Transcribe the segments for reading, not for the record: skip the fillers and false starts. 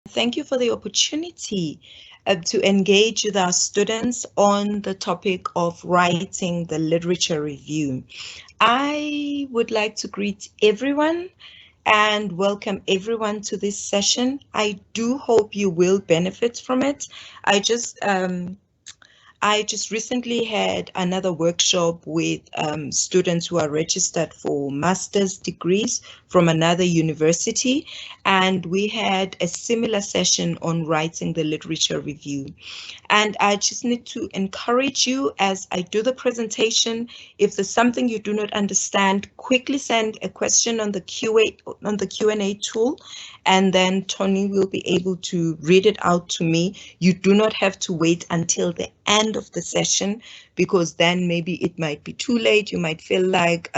thank you for the opportunity to engage with our students on the topic of writing the literature review. I would like to greet everyone and welcome everyone to this session. I do hope you will benefit from it. I just recently had another workshop with students who are registered for master's degrees from another university, and we had a similar session on writing the literature review. And I just need to encourage you as I do the presentation, if there's something you do not understand, quickly send a question on the Q&A tool, and then Tony will be able to read it out to me. You do not have to wait until the end of the session, because then maybe it might be too late. You might feel like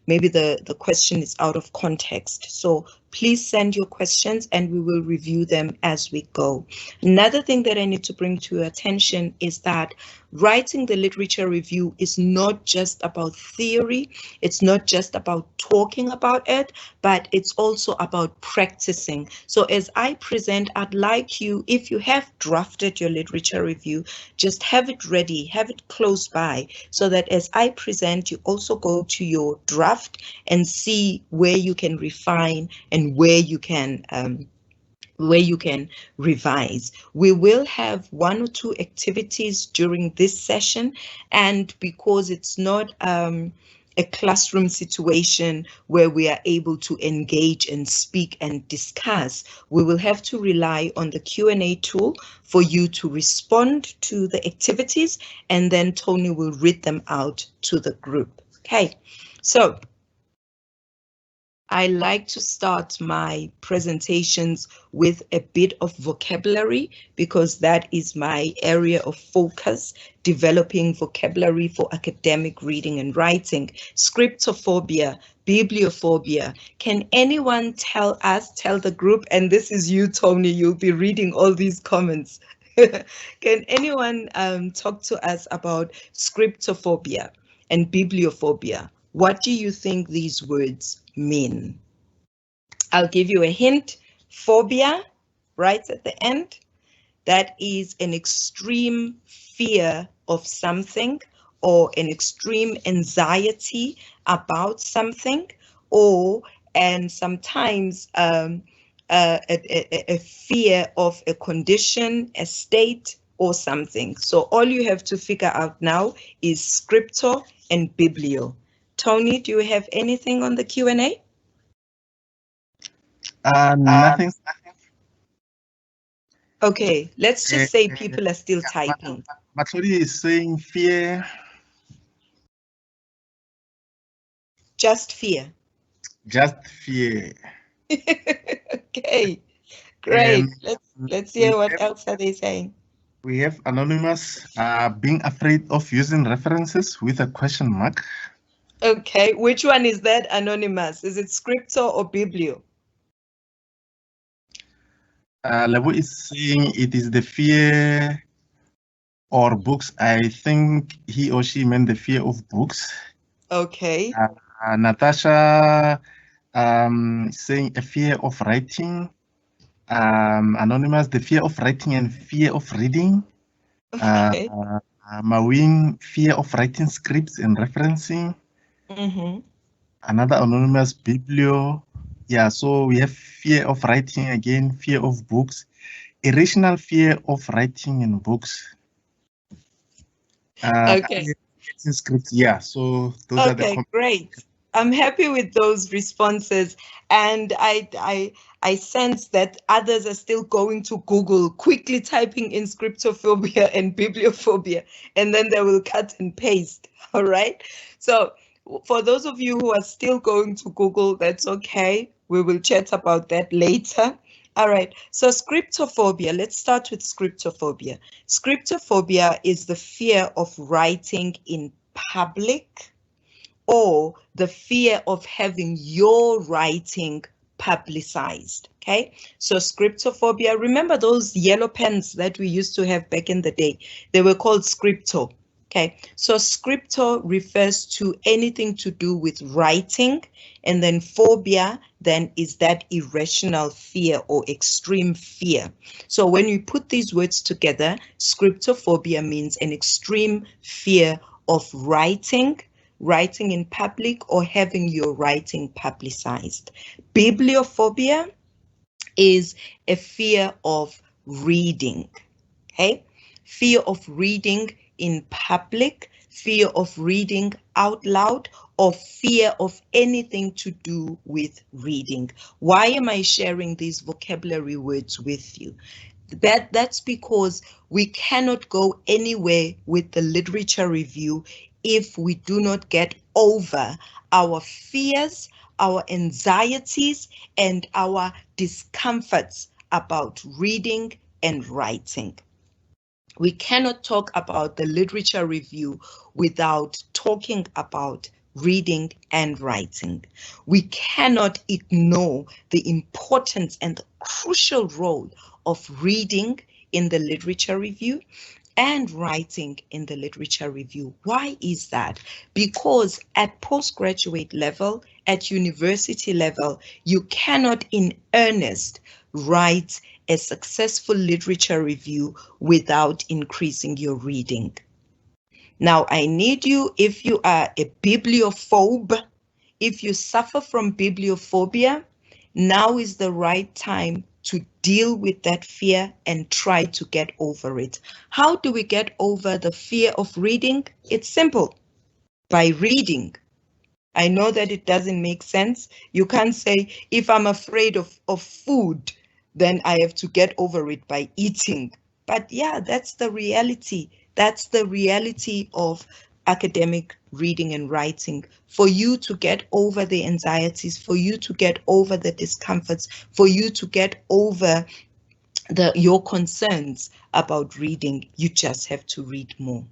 maybe the question is out of context. So please send your questions and we will review them as we go. Another thing that I need to bring to your attention is that writing the literature review is not just about theory. It's not just about talking about it, but it's also about practicing. So as I present, I'd like you, if you have drafted your literature review, just have it ready, have it close by, so that as I present, you also go to your draft and see where you can refine and where you can revise. We will have 1 or 2 activities during this session, and because it's not a classroom situation where we are able to engage and speak and discuss, we will have to rely on the Q&A tool for you to respond to the activities, and then Tony will read them out to the group. Okay, so I like to start my presentations with a bit of vocabulary, because that is my area of focus, developing vocabulary for academic reading and writing. Scriptophobia, bibliophobia. Can anyone tell the group, and this is you, Tony, you'll be reading all these comments. Can anyone talk to us about scriptophobia and bibliophobia? What do you think these words mean? I'll give you a hint. Phobia, right at the end, that is an extreme fear of something or an extreme anxiety about something, and sometimes a fear of a condition, a state, or something. So all you have to figure out now is scripto and biblio. Tony, do you have anything on the Q&A? Nothing. Okay, let's just say people are still typing. Matsuri is saying fear. Just fear. Just fear. Okay, great. Let's hear what else are they saying. We have Anonymous being afraid of using references with a question mark. Okay, which one is that, Anonymous? Is it scripto or biblio? Lebu is saying it is the fear or books. I think he or she meant the fear of books. Okay. Natasha saying a fear of writing. Anonymous, the fear of writing and fear of reading. Okay. Mawing, fear of writing scripts and referencing. Another Anonymous, biblio. Yeah, so we have fear of writing again, fear of books, irrational fear of writing in books. Okay. Scripts, yeah, so those are the comments. Great. I'm happy with those responses, and I sense that others are still going to Google, quickly typing in scriptophobia and bibliophobia, and then they will cut and paste. All right. So for those of you who are still going to Google, that's okay. We will chat about that later. All right, so scriptophobia, let's start with scriptophobia. Scriptophobia is the fear of writing in public, or the fear of having your writing publicized, okay? So scriptophobia, remember those yellow pens that we used to have back in the day? They were called scripto, okay? So scripto refers to anything to do with writing, and then phobia then is that irrational fear or extreme fear. So when you put these words together, scriptophobia means an extreme fear of writing in public or having your writing publicized. Bibliophobia is a fear of reading, okay? Fear of reading in public, fear of reading out loud, or fear of anything to do with reading. Why am I sharing these vocabulary words with you? That's because we cannot go anywhere with the literature review if we do not get over our fears, our anxieties, and our discomforts about reading and writing. We cannot talk about the literature review without talking about reading and writing. We cannot ignore the importance and the crucial role of reading in the literature review and writing in the literature review. Why is that? Because at postgraduate level, at university level, you cannot in earnest write a successful literature review without increasing your reading. Now, I need you, if you are a bibliophobe, if you suffer from bibliophobia, now is the right time to deal with that fear and try to get over it. How do we get over the fear of reading? It's simple, by reading. I know that it doesn't make sense. You can't say, if I'm afraid of food, then I have to get over it by eating. But yeah, that's the reality. That's the reality of academic reading and writing. For you to get over the anxieties, for you to get over the discomforts, for you to get over your concerns about reading, you just have to read more.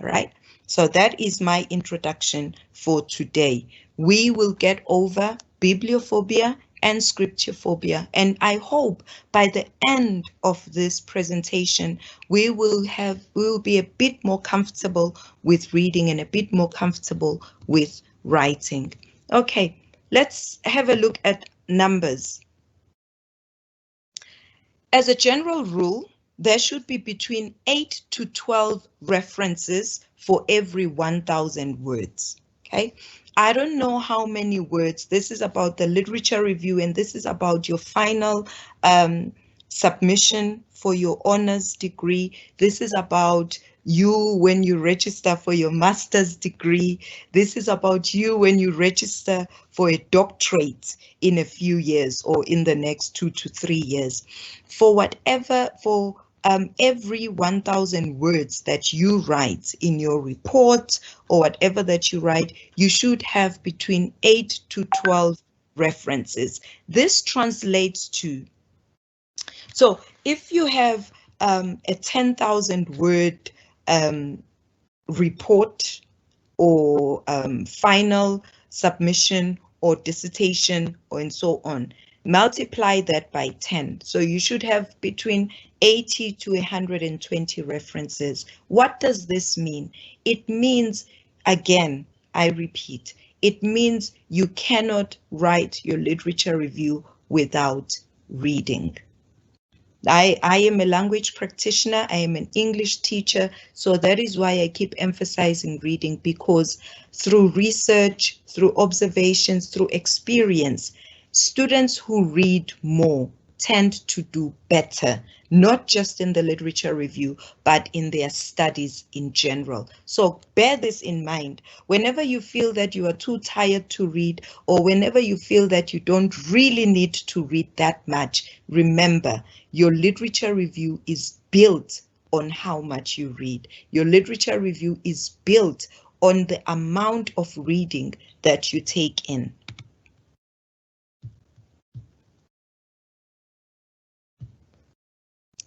All right. So that is my introduction for today. We will get over bibliophobia and scriptophobia, and I hope by the end of this presentation we will be a bit more comfortable with reading and a bit more comfortable with writing. Okay, let's have a look at numbers. As a general rule, there should be between 8 to 12 references for every 1,000 words, okay? I don't know how many words. This is about the literature review, and this is about your final submission for your honors degree. This is about you when you register for your master's degree. This is about you when you register for a doctorate in a few years or in the next 2 to 3 years. For every 1,000 words that you write in your report or whatever that you write, you should have between 8 to 12 references. This translates to, so if you have a 10,000 word report or final submission or dissertation or and so on, multiply that by 10. So you should have between 80 to 120 references. What does this mean? It means, again, I repeat, it means you cannot write your literature review without reading. I am a language practitioner, I am an English teacher, so that is why I keep emphasizing reading, because through research, through observations, through experience, students who read more tend to do better, not just in the literature review, but in their studies in general. So bear this in mind. Whenever you feel that you are too tired to read, or whenever you feel that you don't really need to read that much, remember, your literature review is built on how much you read. Your literature review is built on the amount of reading that you take in.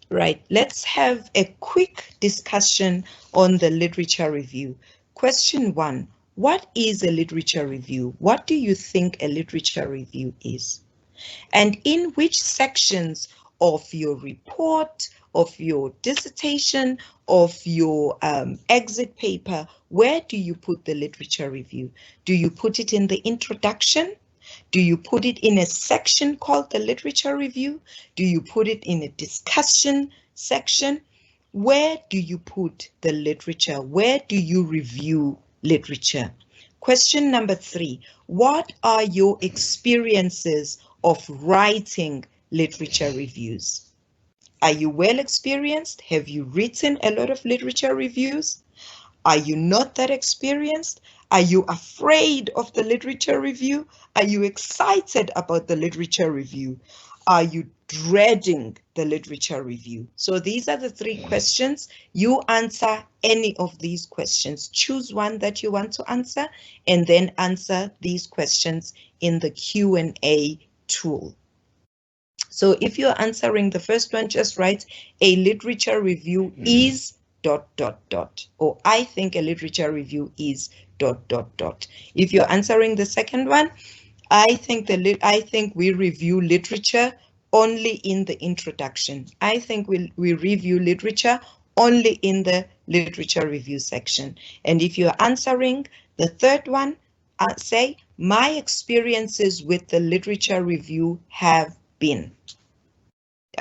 Right, let's have a quick discussion on the literature review. Question 1, what is a literature review? What do you think a literature review is? And in which sections of your report, of your dissertation, of your exit paper, where do you put the literature review? Do you put it in the introduction? Do you put it in a section called the literature review? Do you put it in a discussion section? Where do you put the literature? Where do you review literature? Question number 3, what are your experiences of writing literature reviews? Are you well experienced? Have you written a lot of literature reviews? Are you not that experienced? Are you afraid of the literature review? Are you excited about the literature review? Are you dreading the literature review? So these are the 3 questions. You answer any of these questions. Choose one that you want to answer and then answer these questions in the Q&A tool. So if you're answering the first one, just write a literature review is ... or I think a literature review is ... If you're answering the second one, I think we review literature only in the introduction. I think we review literature only in the literature review section. And if you're answering the third one, say my experiences with the literature review have been.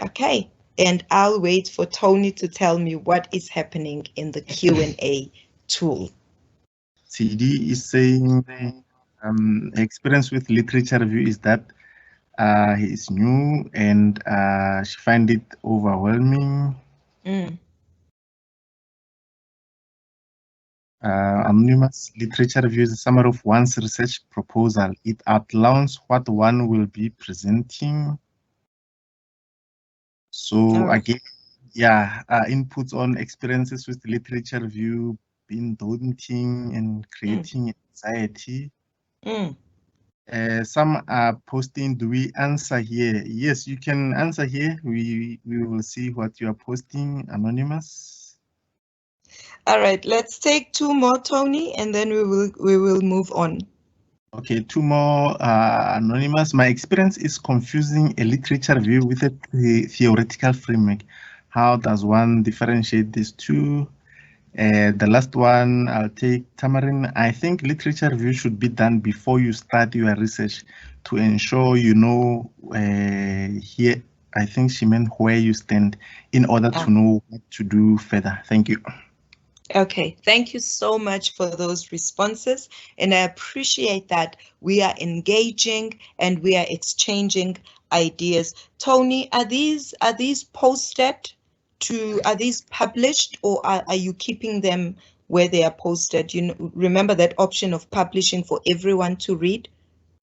Okay. And I'll wait for Tony to tell me what is happening in the Q&A tool. CD is saying experience with literature review is that he is new and she find it overwhelming. Anonymous literature review is a summary of one's research proposal. It outlines what one will be presenting. So again, yeah, inputs on experiences with literature review being daunting and creating anxiety. Some are posting, do we answer here? Yes, you can answer here. We will see what you are posting, Anonymous. All right, let's take 2 more, Tony, and then we will move on. Okay, 2 more, Anonymous. My experience is confusing a literature review with a theoretical framework. How does one differentiate these two? The last one, I'll take Tamarin. I think literature review should be done before you start your research to ensure you know here. I think she meant where you stand in order to know what to do further. Thank you. Okay, thank you so much for those responses. And I appreciate that we are engaging and we are exchanging ideas. Tony, are these posted to, are these published, or are you keeping them where they are posted? You know, remember that option of publishing for everyone to read?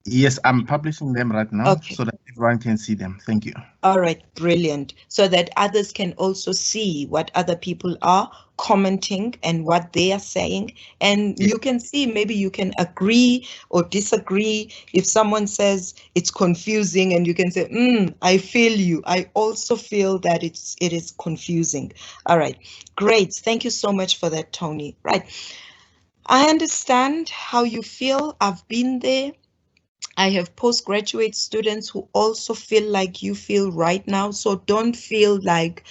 Yes, I'm publishing them right now so that everyone can see them. Thank you. All right, brilliant. So that others can also see what other people are commenting and what they are saying. And you can see, maybe you can agree or disagree. If someone says it's confusing, and you can say, I feel you. I also feel that it is confusing. All right, great. Thank you so much for that, Tony. Right. I understand how you feel. I've been there. I have postgraduate students who also feel like you feel right now. So don't feel like,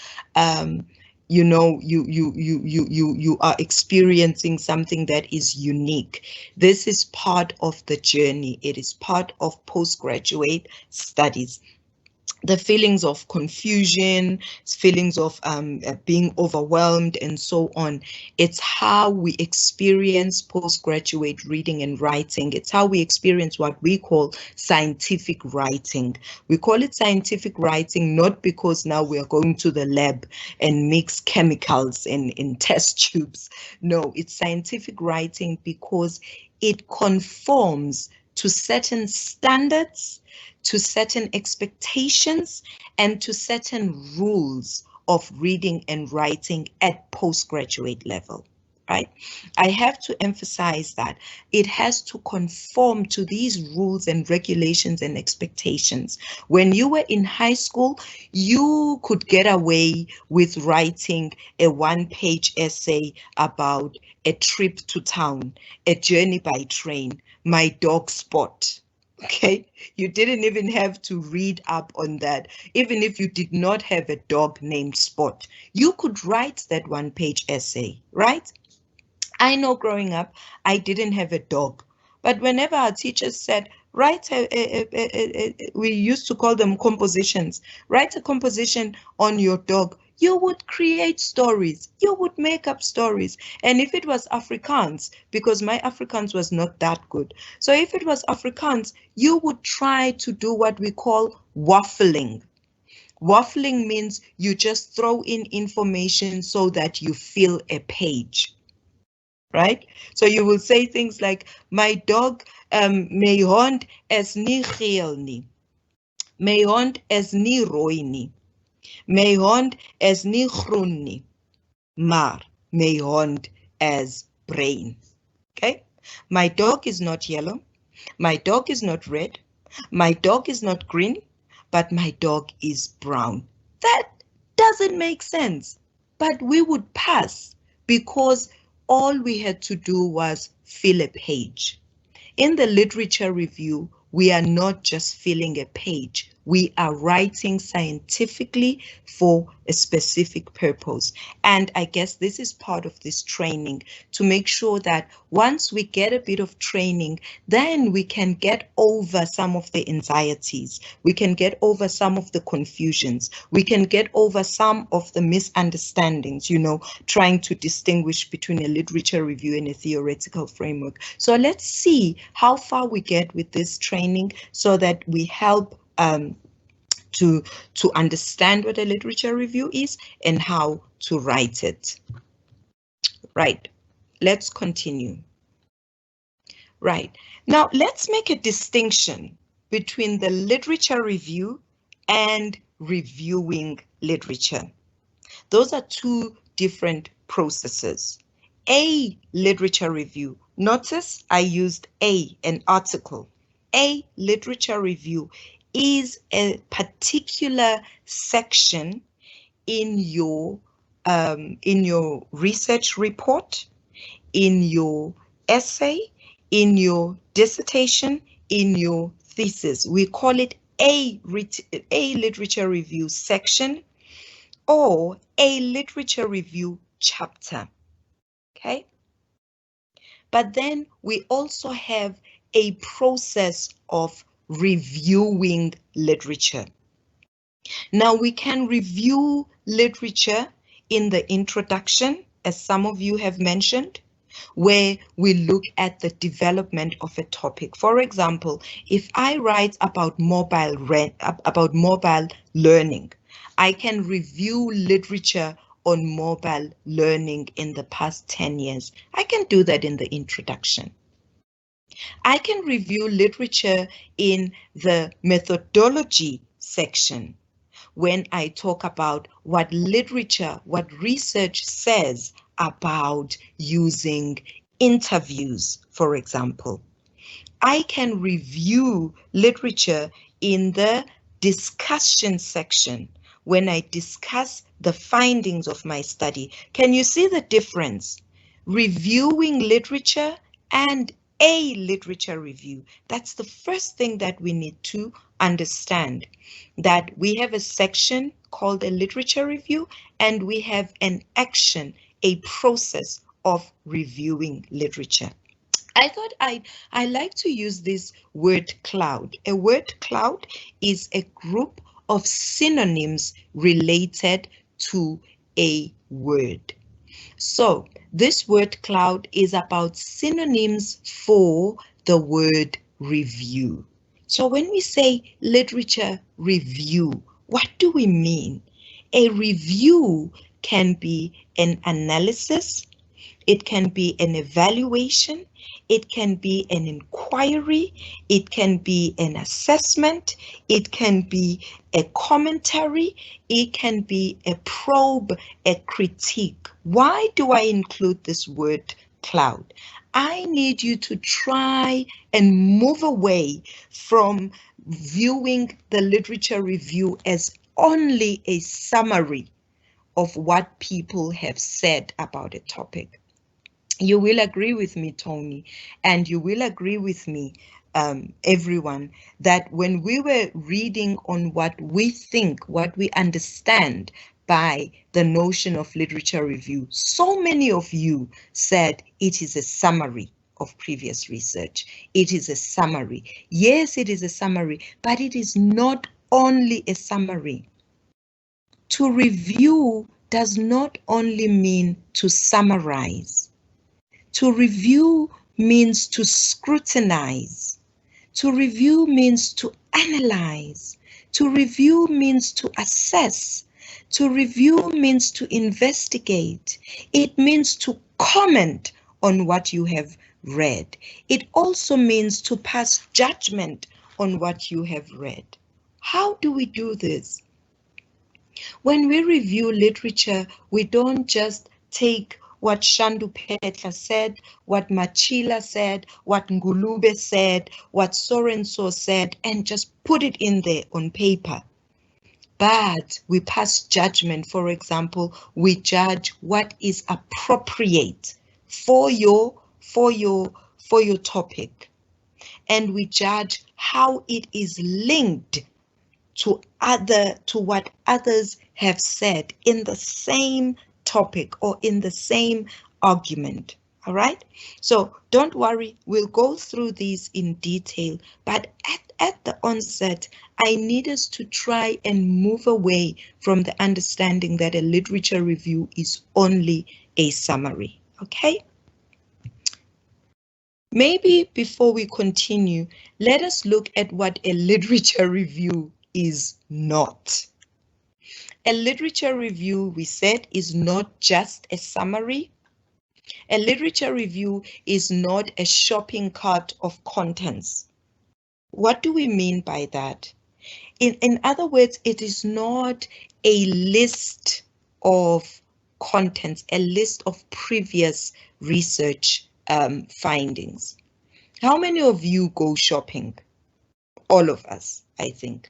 you know, you are experiencing something that is unique. This is part of the journey. It is part of postgraduate studies. The feelings of confusion, feelings of being overwhelmed, and so on. It's how we experience postgraduate reading and writing. It's how we experience what we call scientific writing. We call it scientific writing not because now we are going to the lab and mix chemicals in test tubes. No, it's scientific writing because it conforms to certain standards, to certain expectations, and to certain rules of reading and writing at postgraduate level, right? I have to emphasize that it has to conform to these rules and regulations and expectations. When you were in high school, you could get away with writing a 1-page essay about a trip to town, a journey by train, my dog Spot. Okay, you didn't even have to read up on that. Even if you did not have a dog named Spot, you could write that 1-page essay, right? I know growing up, I didn't have a dog, but whenever our teachers said, Write we used to call them compositions. Write a composition on your dog. You would create stories. You would make up stories. And if it was Afrikaans, because my Afrikaans was not that good. So if it was Afrikaans, you would try to do what we call waffling. Waffling means you just throw in information so that you fill a page, right? So you will say things like, my dog, my hond is nie geel nie. My hond is nie rooi nie. My hond is nie groen nie. Maar my hond is bruin. Okay? My dog is not yellow. My dog is not red. My dog is not green, but my dog is brown. That doesn't make sense, but we would pass because all we had to do was fill a page. In the literature review, we are not just filling a page. We are writing scientifically for a specific purpose. And I guess this is part of this training to make sure that once we get a bit of training, then we can get over some of the anxieties. We can get over some of the confusions. We can get over some of the misunderstandings, you know, trying to distinguish between a literature review and a theoretical framework. So let's see how far we get with this training so that we help to understand what a literature review is and how to write it. Right, let's continue. Right, now let's make a distinction between the literature review and reviewing literature. Those are two different processes. A literature review, notice I used an article. A literature review is a particular section in your research report, in your essay, in your dissertation, in your thesis. We call it a literature review section or a literature review chapter. Okay? But then we also have a process of reviewing literature. Now we can review literature in the introduction, as some of you have mentioned, where we look at the development of a topic. For example, if I write about mobile learning, I can review literature on mobile learning in the past 10 years. I can do that in the introduction. I can review literature in the methodology section when I talk about what literature, what research says about using interviews, for example. I can review literature in the discussion section when I discuss the findings of my study. Can you see the difference? Reviewing literature and a literature review. That's the first thing that we need to understand, that we have a section called a literature review and we have an action, a process of reviewing literature. I thought I like to use this word cloud. A word cloud is a group of synonyms related to a word. So this word cloud is about synonyms for the word review. So when we say literature review, what do we mean? A review can be an analysis, it can be an evaluation, it can be an inquiry, it can be an assessment, it can be a commentary, it can be a probe, a critique. Why do I include this word cloud? I need you to try and move away from viewing the literature review as only a summary of what people have said about a topic. You will agree with me, Tony, and you will agree with me, everyone, that when we were reading on what we think, what we understand by the notion of literature review, so many of you said it is a summary of previous research. It is a summary. Yes, it is a summary, but it is not only a summary. To review does not only mean to summarize. To review means to scrutinize. To review means to analyze. To review means to assess. To review means to investigate. It means to comment on what you have read. It also means to pass judgment on what you have read. How do we do this? When we review literature, we don't just take what Shandu Phetla said, what Machila said, what Ngulube said, what so-and-so said, and just put it in there on paper. But we pass judgment. For example, we judge what is appropriate for your topic. And we judge how it is linked to what others have said in the same topic or in the same argument. All right, so don't worry, we'll go through these in detail, but at the onset, I need us to try and move away from the understanding that a literature review is only a summary. Okay, maybe before we continue, let us look at what a literature review is not. A literature review, we said, is not just a summary. A literature review is not a shopping cart of contents. What do we mean by that? In other words, it is not a list of contents, a list of previous research findings. How many of you go shopping? All of us, I think.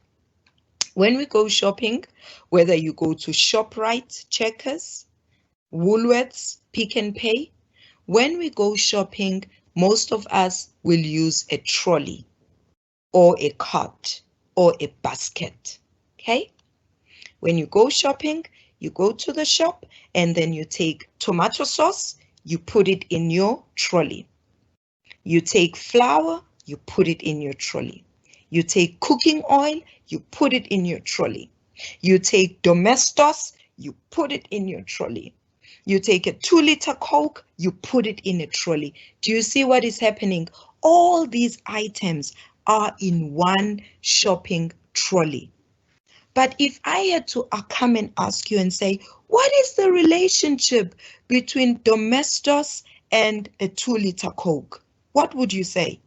When we go shopping, whether you go to ShopRite, Checkers, Woolworths, Pick n Pay, when we go shopping, most of us will use a trolley or a cart or a basket, okay? When you go shopping, you go to the shop and then you take tomato sauce, you put it in your trolley. You take flour, you put it in your trolley. You take cooking oil, you put it in your trolley. You take Domestos, you put it in your trolley. You take a 2-liter Coke, you put it in a trolley. Do you see what is happening? All these items are in one shopping trolley. But if I had to come and ask you and say, what is the relationship between Domestos and a 2-liter Coke? What would you say?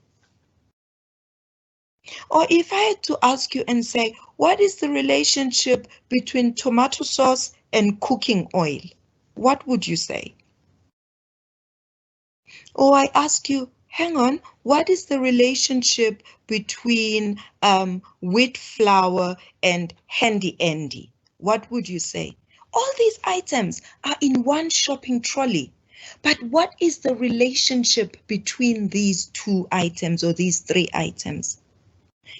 Or if I had to ask you and say, what is the relationship between tomato sauce and cooking oil? What would you say? Or I ask you, hang on, what is the relationship between wheat flour and handy Andy? What would you say? All these items are in one shopping trolley. But what is the relationship between these two items or these three items?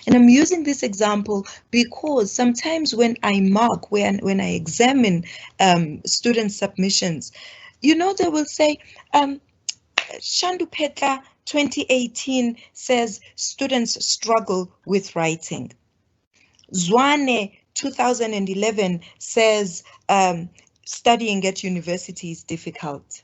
And I'm using this example because sometimes when I mark, when I examine student submissions, you know, they will say, Shandu Phetla 2018 says students struggle with writing. Zwane 2011 says studying at university is difficult.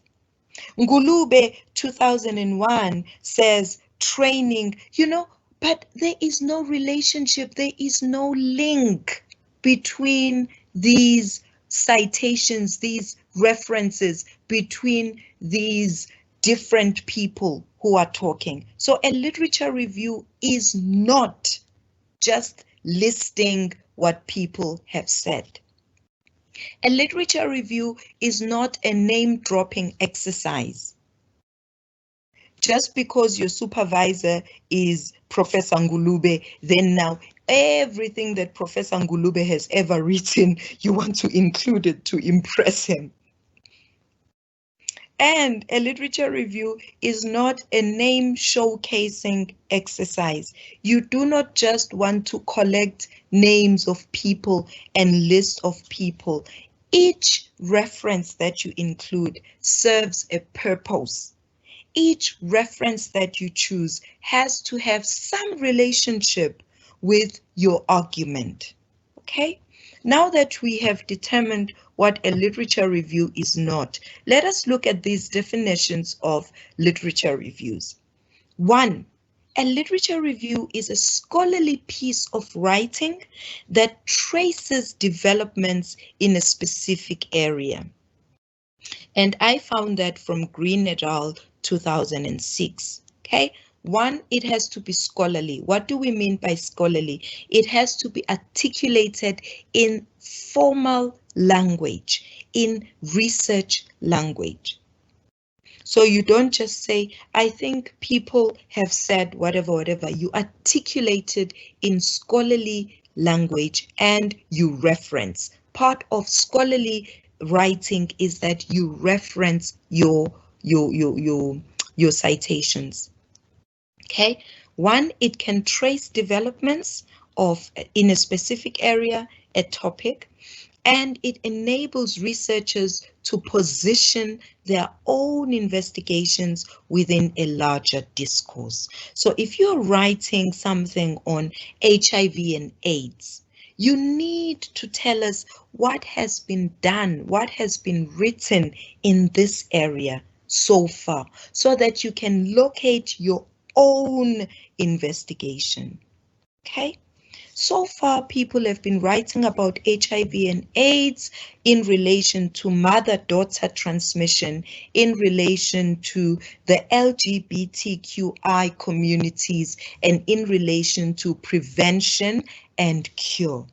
Ngulube 2001 says training, you know, but there is no relationship, there is no link between these citations, these references, between these different people who are talking. So a literature review is not just listing what people have said. A literature review is not a name-dropping exercise. Just because your supervisor is Professor Ngulube, then now everything that Professor Ngulube has ever written, you want to include it to impress him. And a literature review is not a name showcasing exercise. You do not just want to collect names of people and lists of people. Each reference that you include serves a purpose. each reference that you choose has to have some relationship with your argument. Okay? Now that we have determined what a literature review is not, let us look at these definitions of literature reviews. 1. A literature review is a scholarly piece of writing that traces developments in a specific area. And I found that from Green et al. 2006. Okay. 1, it has to be scholarly. What do we mean by scholarly? It has to be articulated in formal language, in research language. So you don't just say, I think people have said whatever, whatever. You articulate it in scholarly language and you reference. Part of scholarly writing is that you reference your citations. Okay. 1, it can trace developments of in a specific area, a topic, and it enables researchers to position their own investigations within a larger discourse. So if you're writing something on HIV and AIDS, you need to tell us what has been done, what has been written in this area so far, so that you can locate your own investigation. Okay? So far, people have been writing about HIV and AIDS in relation to mother-daughter transmission, in relation to the LGBTQI communities, and in relation to prevention and cure.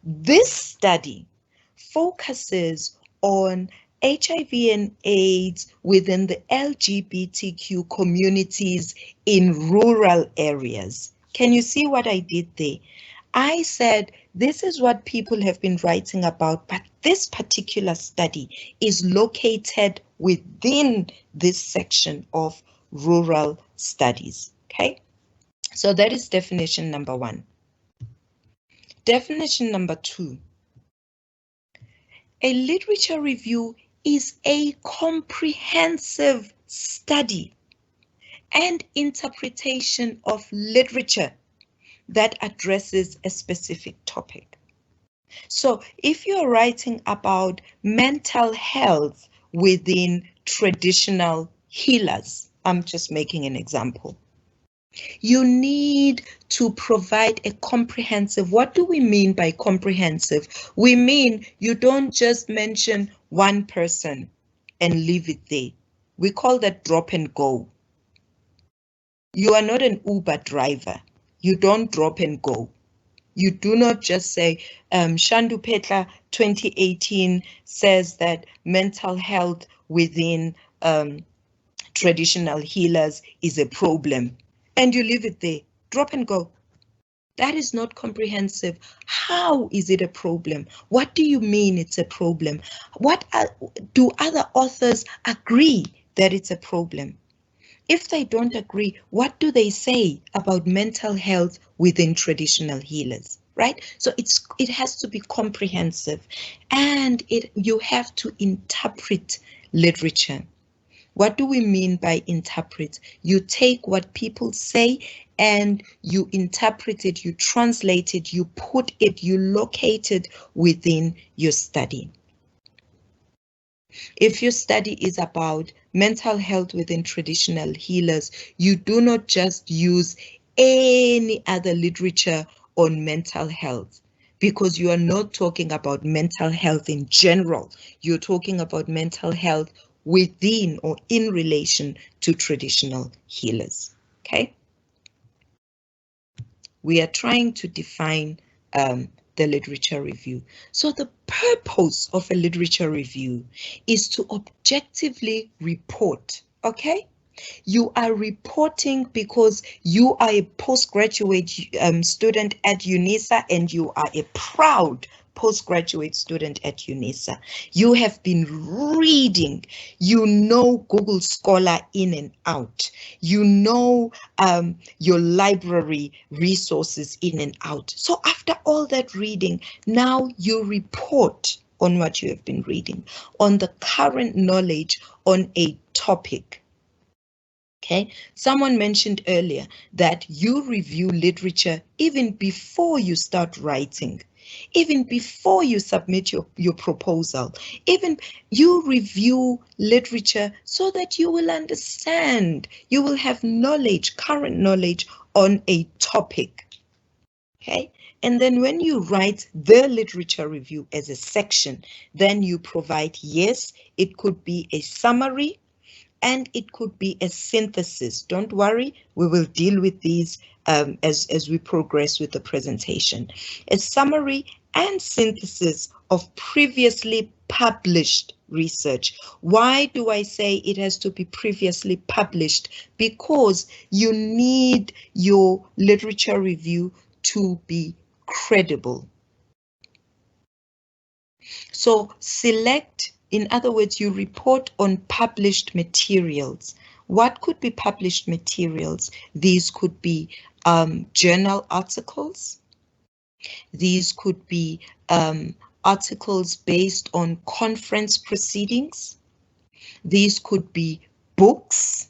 This study focuses on HIV and AIDS within the LGBTQ communities in rural areas. Can you see what I did there? I said, this is what people have been writing about, but this particular study is located within this section of rural studies, okay? So that is definition number 1. Definition number 2. A literature review is a comprehensive study and interpretation of literature that addresses a specific topic. So if you're writing about mental health within traditional healers, I'm just making an example, you need to provide a comprehensive. What do we mean by comprehensive? We mean you don't just mention one person and leave it there. We call that drop and go. You are not an Uber driver. You don't drop and go. You do not just say, Shandu Phetla 2018 says that mental health within traditional healers is a problem, and you leave it there, drop and go. That is not comprehensive. How is it a problem? What do you mean it's a problem? Do other authors agree that it's a problem? If they don't agree, what do they say about mental health within traditional healers, right? So it has to be comprehensive, and you have to interpret literature. What do we mean by interpret? You take what people say and you interpret it, you translate it, you put it, you locate it within your study. If your study is about mental health within traditional healers, you do not just use any other literature on mental health, because you are not talking about mental health in general. You're talking about mental health within or in relation to traditional healers. Okay? We are trying to define the literature review. So the purpose of a literature review is to objectively report, okay? You are reporting because you are a postgraduate student at UNISA, and you are a proud postgraduate student at UNISA. You have been reading, you know Google Scholar in and out, you know your library resources in and out. So after all that reading, now you report on what you have been reading, on the current knowledge on a topic. Okay, someone mentioned earlier that you review literature even before you start writing, even before you submit your proposal, even you review literature so that you will understand, you will have knowledge, current knowledge on a topic. Okay, and then when you write the literature review as a section, then you provide, yes, it could be a summary, and it could be a synthesis. Don't worry, we will deal with these as we progress with the presentation. A summary and synthesis of previously published research. Why do I say it has to be previously published? Because you need your literature review to be credible. So select, in other words, you report on published materials. What could be published materials? These could be journal articles. These could be articles based on conference proceedings. These could be books,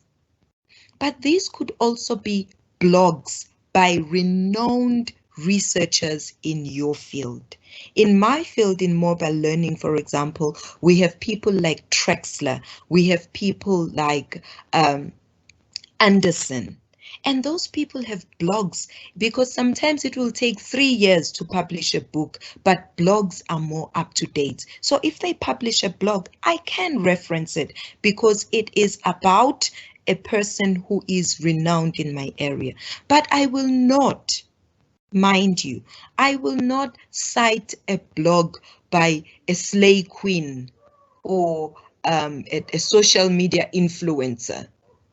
but these could also be blogs by renowned researchers in your field. In my field, in mobile learning, for example, we have people like Trexler, we have people like Anderson, and those people have blogs, because sometimes it will take 3 years to publish a book, but blogs are more up to date. So if they publish a blog, I can reference it because it is about a person who is renowned in my area. But I will not, mind you, I will not cite a blog by a slay queen or a social media influencer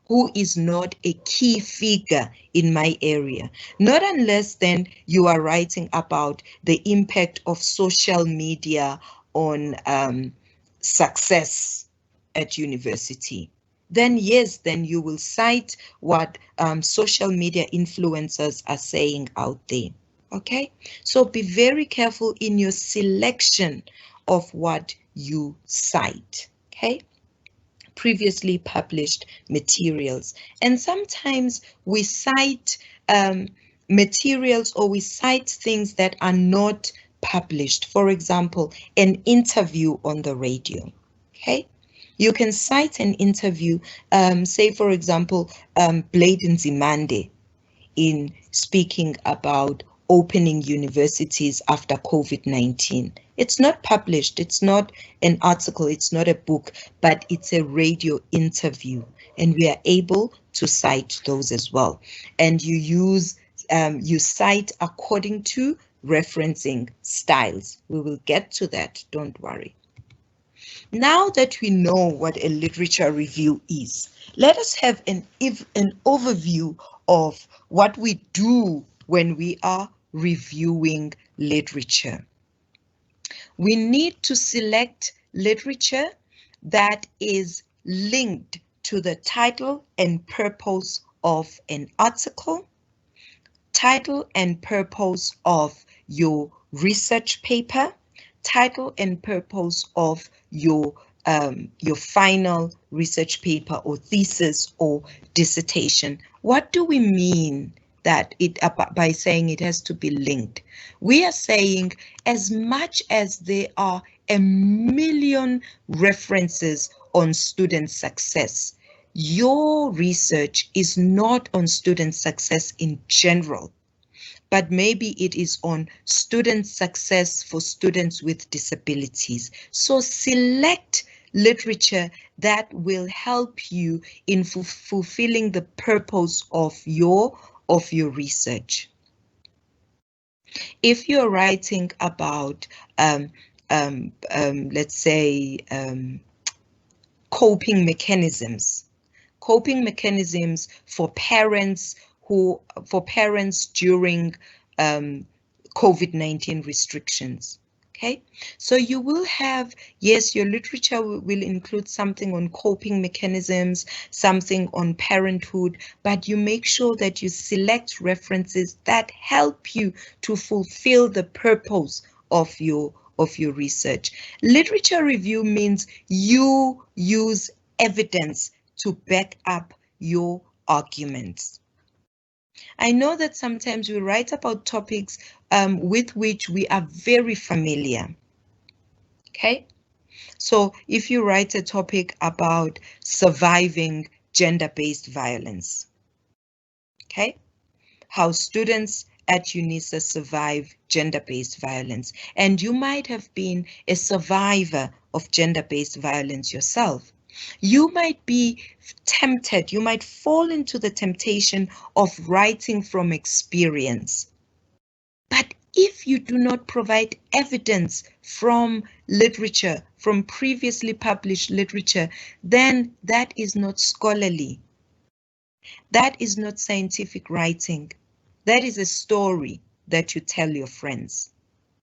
who is not a key figure in my area. Not unless then you are writing about the impact of social media on success at university. Then yes, then you will cite what social media influencers are saying out there. Okay, so be very careful in your selection of what you cite. Okay, previously published materials. And sometimes we cite materials, or we cite things that are not published. For example, an interview on the radio. Okay, you can cite an interview, say for example, Blade Nzimande in speaking about opening universities after COVID-19. It's not published, it's not an article, it's not a book, but it's a radio interview, and we are able to cite those as well. And you use, you cite according to referencing styles. We will get to that, don't worry. Now that we know what a literature review is, let us have an overview of what we do when we are reviewing literature. We need to select literature that is linked to the title and purpose of an article, title and purpose of your research paper, title and purpose of your final research paper or thesis or dissertation. What do we mean that by saying it has to be linked? We are saying as much as there are a million references on student success, your research is not on student success in general, but maybe it is on student success for students with disabilities. So select literature that will help you in fulfilling the purpose of your research. If you're writing about, let's say, coping mechanisms for parents during COVID-19 restrictions. Okay, so you will have, yes, your literature will include something on coping mechanisms, something on parenthood, but you make sure that you select references that help you to fulfill the purpose of your research. Literature review means you use evidence to back up your arguments. I know that sometimes we write about topics with which we are very familiar. Okay, so if you write a topic about surviving gender-based violence, okay, how students at UNISA survive gender-based violence, and you might have been a survivor of gender-based violence yourself, you might be tempted, you might fall into the temptation of writing from experience. But if you do not provide evidence from literature, from previously published literature, then that is not scholarly. That is not scientific writing. That is a story that you tell your friends,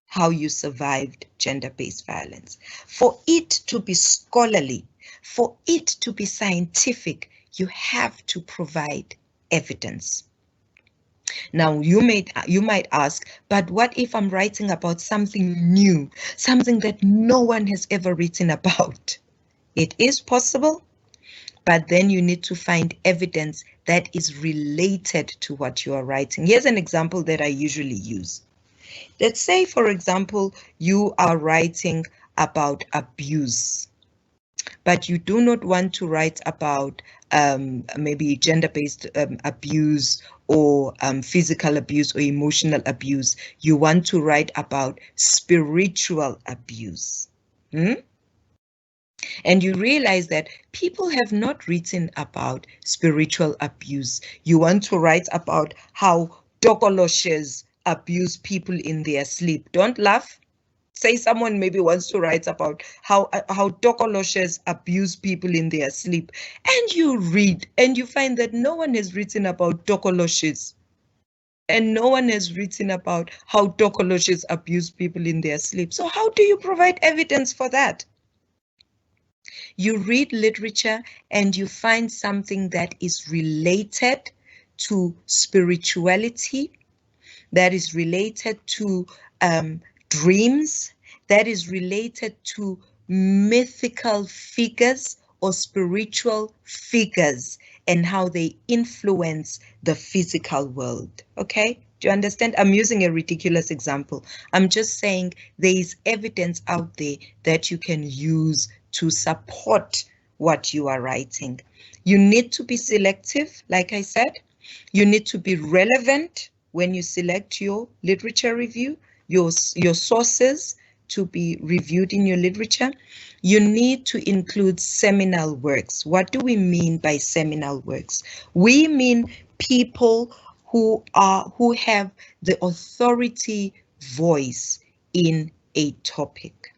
how you survived gender-based violence. For it to be scholarly, for it to be scientific, you have to provide evidence. Now, you might ask, but what if I'm writing about something new, something that no one has ever written about? It is possible, but then you need to find evidence that is related to what you are writing. Here's an example that I usually use. Let's say, for example, you are writing about abuse, but you do not want to write about maybe gender-based abuse or physical abuse or emotional abuse. You want to write about spiritual abuse. And you realize that people have not written about spiritual abuse. You want to write about how dokoloshes abuse people in their sleep. Don't laugh. Say someone maybe wants to write about how dokoloshes abuse people in their sleep. And you read and you find that no one has written about dokoloshes. And no one has written about how dokoloshes abuse people in their sleep. So how do you provide evidence for that? You read literature and you find something that is related to spirituality, that is related to dreams, that is related to mythical figures or spiritual figures and how they influence the physical world. Okay? Do you understand? I'm using a ridiculous example. I'm just saying there is evidence out there that you can use to support what you are writing. You need to be selective, like I said. You need to be relevant when you select your literature review, your sources to be reviewed in your literature. You need to include seminal works. What do we mean by seminal works? We mean people who have the authority voice in a topic.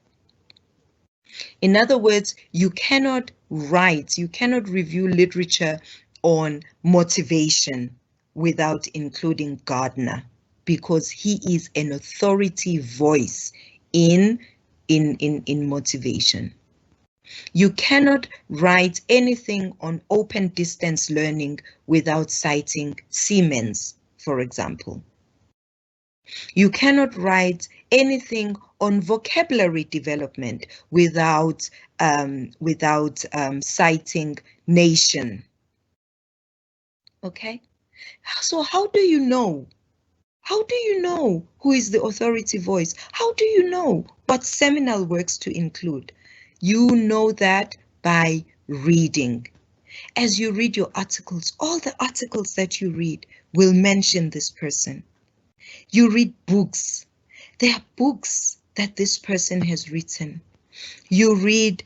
In other words, you cannot review literature on motivation without including Gardner, because he is an authority voice in motivation. You cannot write anything on open distance learning without citing Siemens, for example. You cannot write anything on vocabulary development without citing Nation. Okay, so how do you know? How do you know who is the authority voice? How do you know what seminal works to include? You know that by reading. As you read your articles, all the articles that you read will mention this person. You read books. There are books that this person has written. You read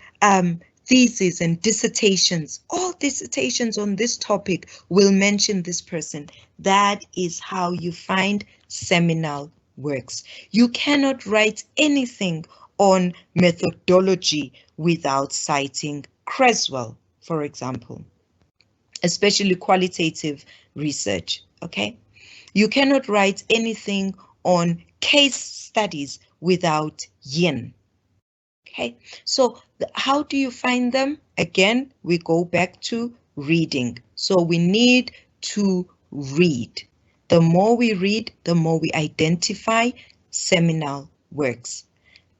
theses and dissertations. All dissertations on this topic will mention this person. That is how you find seminal works. You cannot write anything on methodology without citing Creswell, for example, especially qualitative research, okay? You cannot write anything on case studies without Yin. Okay, so how do you find them? Again, we go back to reading. So we need to read. The more we read, the more we identify seminal works.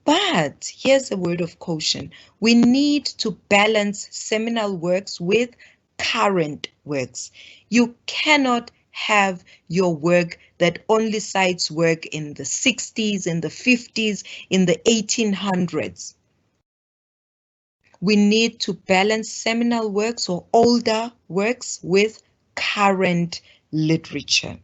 But here's a word of caution. We need to balance seminal works with current works. You cannot have your work that only cites work in the 60s, in the 50s, in the 1800s. We need to balance seminal works or older works with current literature.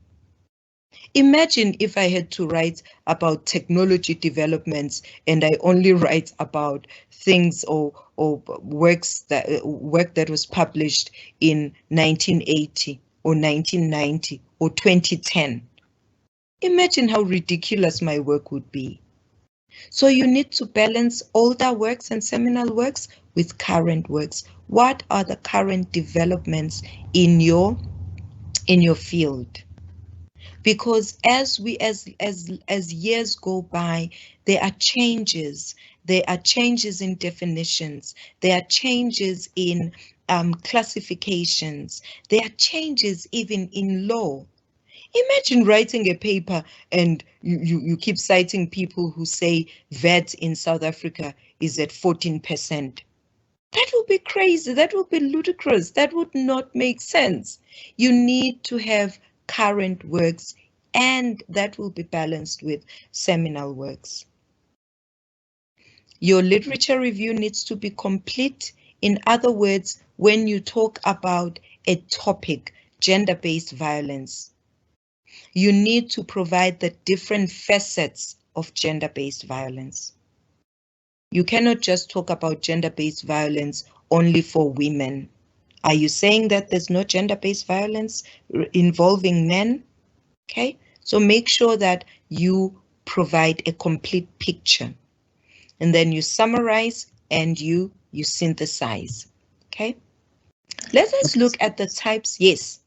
Imagine if I had to write about technology developments and I only write about things or work that was published in 1980 or 1990 or 2010. Imagine how ridiculous my work would be. So you need to balance older works and seminal works with current works. What are the current developments in your field? Because as years go by, there are changes. There are changes in definitions. There are changes in classifications. There are changes even in law. Imagine writing a paper and you keep citing people who say VAT in South Africa is at 14%. That would be crazy. That would be ludicrous. That would not make sense. You need to have current works, and that will be balanced with seminal works. Your literature review needs to be complete. In other words, when you talk about a topic, gender-based violence, you need to provide the different facets of gender-based violence. You cannot just talk about gender-based violence only for women. Are you saying that there's no gender-based violence involving men? Okay, so make sure that you provide a complete picture. And then you summarize and you synthesize. Okay, let us look at the types. Yes.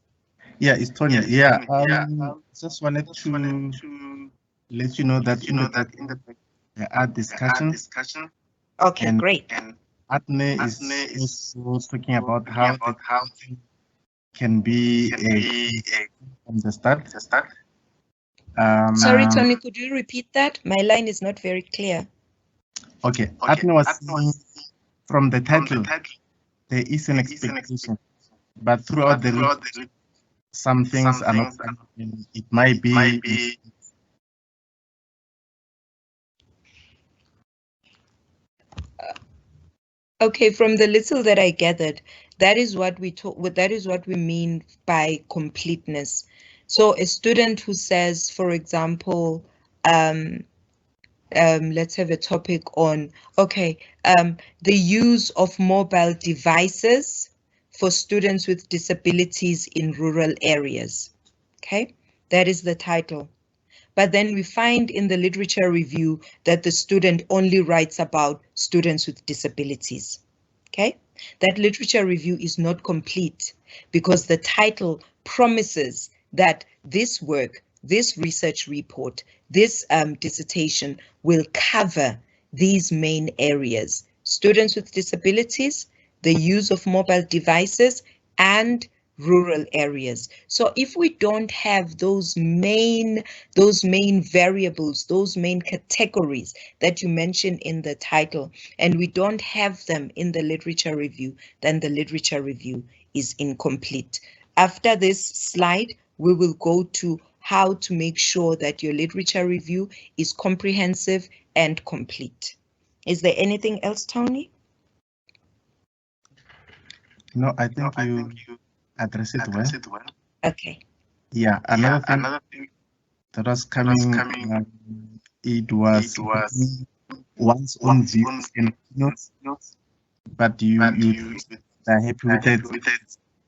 Yeah, it's Tony. Yeah, just wanted to let you know that in the back there are discussions. Okay, and great. And Atne is also talking about how it can be from the start. Sorry, Tony, could you repeat that? My line is not very clear. Okay, Atne was saying from the title, there is an expectation, but throughout the some things are not, it might be. Okay, from the little that I gathered, that is what we talk. That is what we mean by completeness. So a student who says, for example, let's have a topic on, okay, the use of mobile devices for students with disabilities in rural areas. Okay, that is the title. But then we find in the literature review that the student only writes about students with disabilities. Okay, that literature review is not complete because the title promises that this work, this research report, this dissertation will cover these main areas: students with disabilities, the use of mobile devices, and rural areas. So if we don't have those main variables, those main categories that you mentioned in the title, and we don't have them in the literature review, then the literature review is incomplete. After this slide, we will go to how to make sure that your literature review is comprehensive and complete. Is there anything else, Tony? No, I think you address it well. Okay. Yeah, another thing that was coming, it was one's own views and notes, but you are happy with it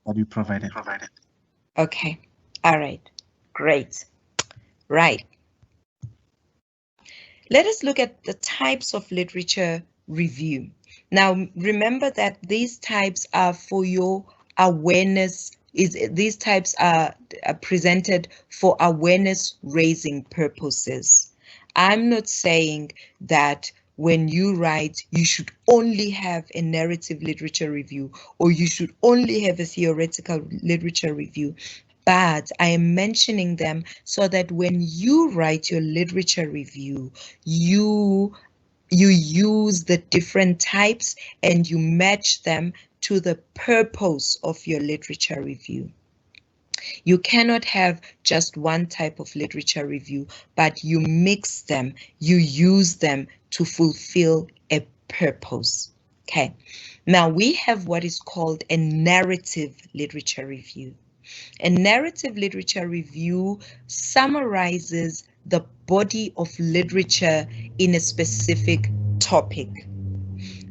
that you provided. Okay. All right. Great. Right. Let us look at the types of literature review. Now, remember that these types are for your awareness. These types are presented for awareness raising purposes. I'm not saying that when you write, you should only have a narrative literature review or you should only have a theoretical literature review. But I am mentioning them so that when you write your literature review, you use the different types and you match them to the purpose of your literature review. You cannot have just one type of literature review, but you mix them, you use them to fulfill a purpose. Okay, now we have what is called a narrative literature review. A narrative literature review summarizes the body of literature in a specific topic.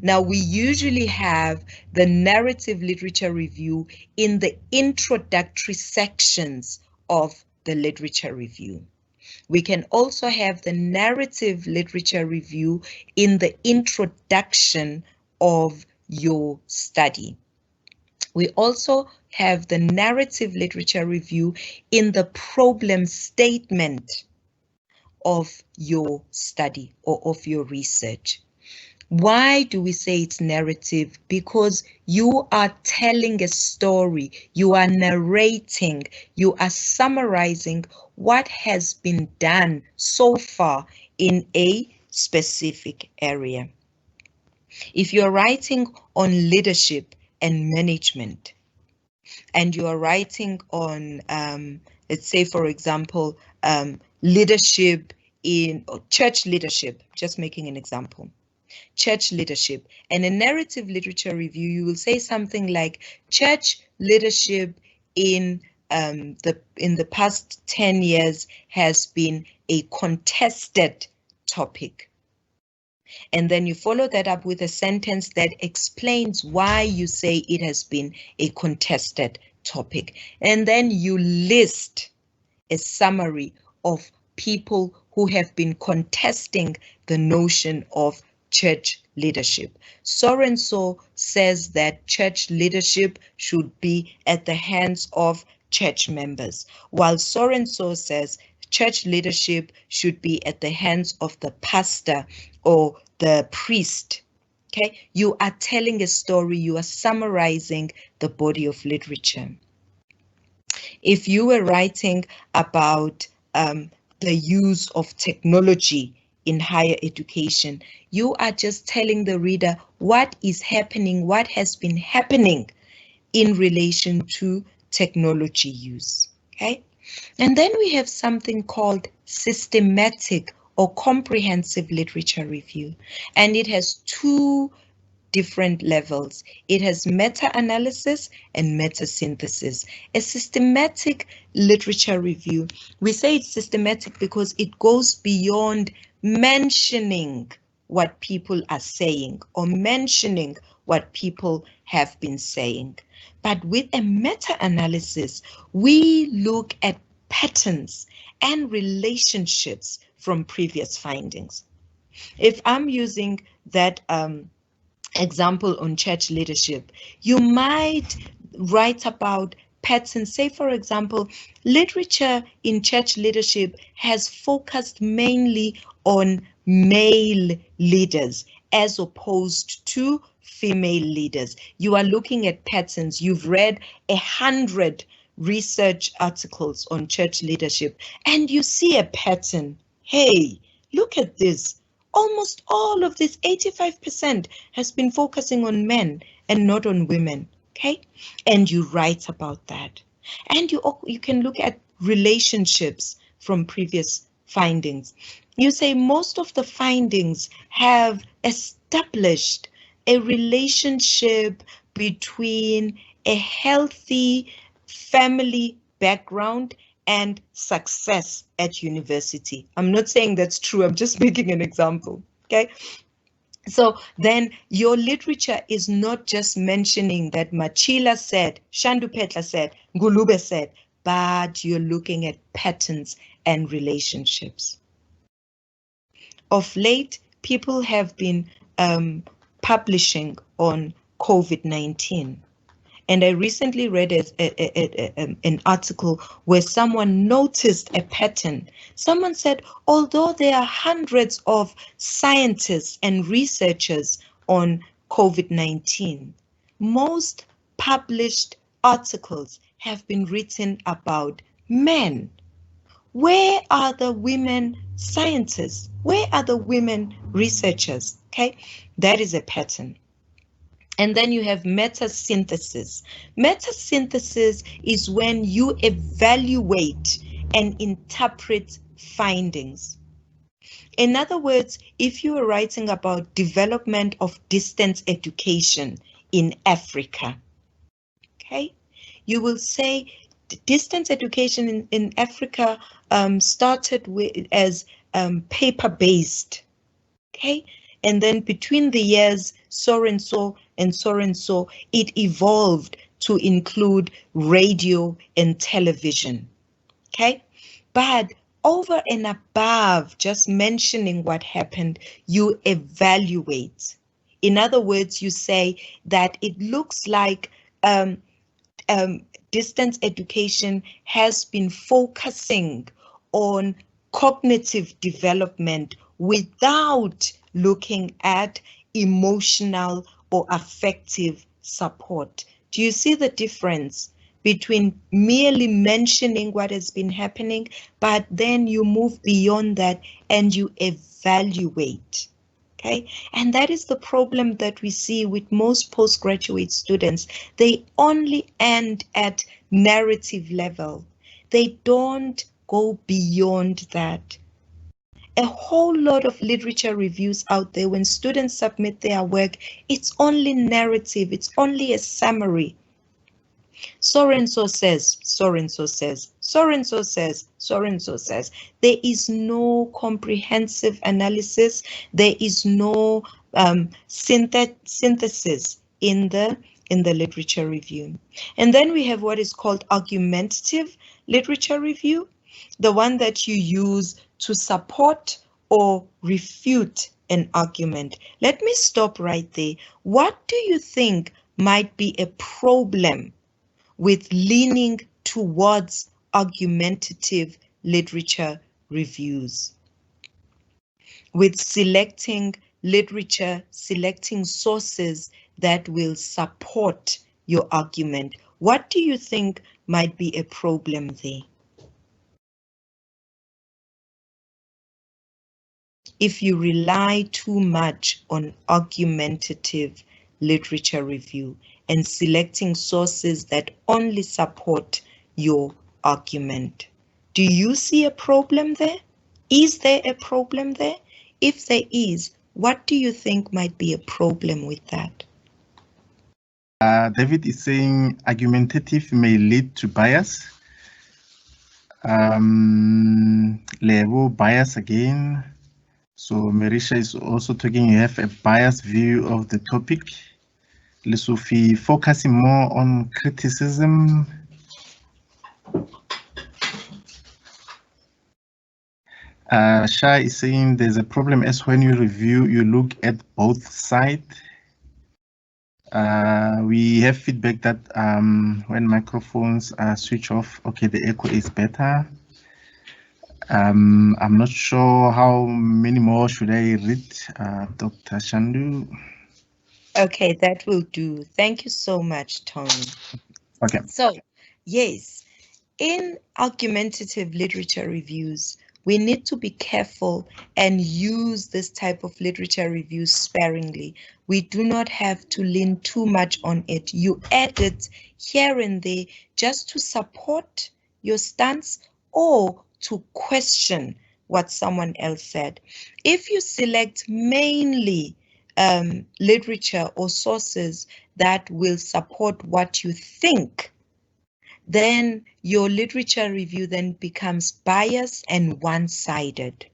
Now, we usually have the narrative literature review in the introductory sections of the literature review. We can also have the narrative literature review in the introduction of your study. We also have the narrative literature review in the problem statement of your study or of your research. Why do we say it's narrative? Because you are telling a story, you are narrating, you are summarizing what has been done so far in a specific area. If you're writing on leadership and management, and you are writing on, let's say, for example, leadership in church leadership, just making an example. Church leadership, and a narrative literature review, you will say something like church leadership in the past 10 years has been a contested topic. And then you follow that up with a sentence that explains why you say it has been a contested topic. And then you list a summary of people who have been contesting the notion of church leadership. So-and-so says that church leadership should be at the hands of church members, while so-and-so says church leadership should be at the hands of the pastor or the priest. Okay, you are telling a story, you are summarizing the body of literature. If you were writing about the use of technology in higher education, you are just telling the reader what is happening, what has been happening in relation to technology use. Okay, and then we have something called systematic or comprehensive literature review, and it has two different levels. It has meta-analysis and meta-synthesis. A systematic literature review, we say it's systematic because it goes beyond mentioning what people are saying or mentioning what people have been saying. But with a meta-analysis, we look at patterns and relationships from previous findings. If I'm using that example on church leadership, you might write about patterns. Say, for example, literature in church leadership has focused mainly on male leaders as opposed to female leaders. You are looking at patterns. You've read 100 research articles on church leadership and you see a pattern. Hey, look at this. Almost all of this, 85%, has been focusing on men and not on women, okay? And you write about that. And you can look at relationships from previous findings. You say most of the findings have established a relationship between a healthy family background and success at university. I'm not saying that's true, I'm just making an example, okay? So then your literature is not just mentioning that Machila said, Shandu Phetla said, Ngulube said, but you're looking at patterns and relationships. Of late, people have been publishing on COVID-19. And I recently read an article where someone noticed a pattern. Someone said, although there are hundreds of scientists and researchers on COVID-19, most published articles have been written about men. Where are the women scientists? Where are the women researchers? Okay, that is a pattern. And then you have meta-synthesis. Meta-synthesis is when you evaluate and interpret findings. In other words, if you are writing about development of distance education in Africa, okay, you will say distance education in Africa started as paper-based, okay? And then between the years, so and so and so and so, it evolved to include radio and television, okay? But over and above just mentioning what happened, you evaluate. In other words, you say that it looks like distance education has been focusing on cognitive development without looking at emotional or affective support. Do you see the difference between merely mentioning what has been happening, but then you move beyond that and you evaluate? Okay, and that is the problem that we see with most postgraduate students. They only end at narrative level. They don't go beyond that. A whole lot of literature reviews out there, when students submit their work, it's only narrative, it's only a summary. So-and-so says, so-and-so says, so-and-so says, so-and-so says. There is no comprehensive analysis. There is no synthesis in the literature review. And then we have what is called argumentative literature review, the one that you use to support or refute an argument. Let me stop right there. What do you think might be a problem with leaning towards argumentative literature reviews? With selecting literature, selecting sources that will support your argument. What do you think might be a problem there? If you rely too much on argumentative literature review and selecting sources that only support your argument, do you see a problem there? Is there a problem there? If there is, what do you think might be a problem with that? David is saying argumentative may lead to bias. Level bias again. So Marisha is also talking, you have a biased view of the topic. Sophie focusing more on criticism. Shai is saying there's a problem as when you review, you look at both sides. We have feedback that when microphones are switched off, okay, the echo is better. I'm not sure how many more should I read, Dr. Shandu? Okay, that will do. Thank you so much, Tony. Okay. So, yes, in argumentative literature reviews, we need to be careful and use this type of literature reviews sparingly. We do not have to lean too much on it. You add it here and there just to support your stance or to question what someone else said. If you select mainly literature or sources that will support what you think, then your literature review then becomes biased and one-sided.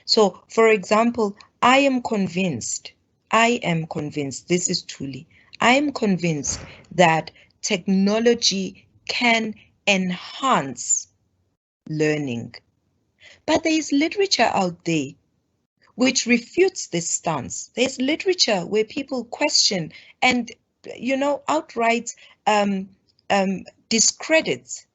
So, for example, I am convinced, this is Thuli, I am convinced that technology can enhance learning. But there is literature out there which refutes this stance. There's literature where people question and, outright discredits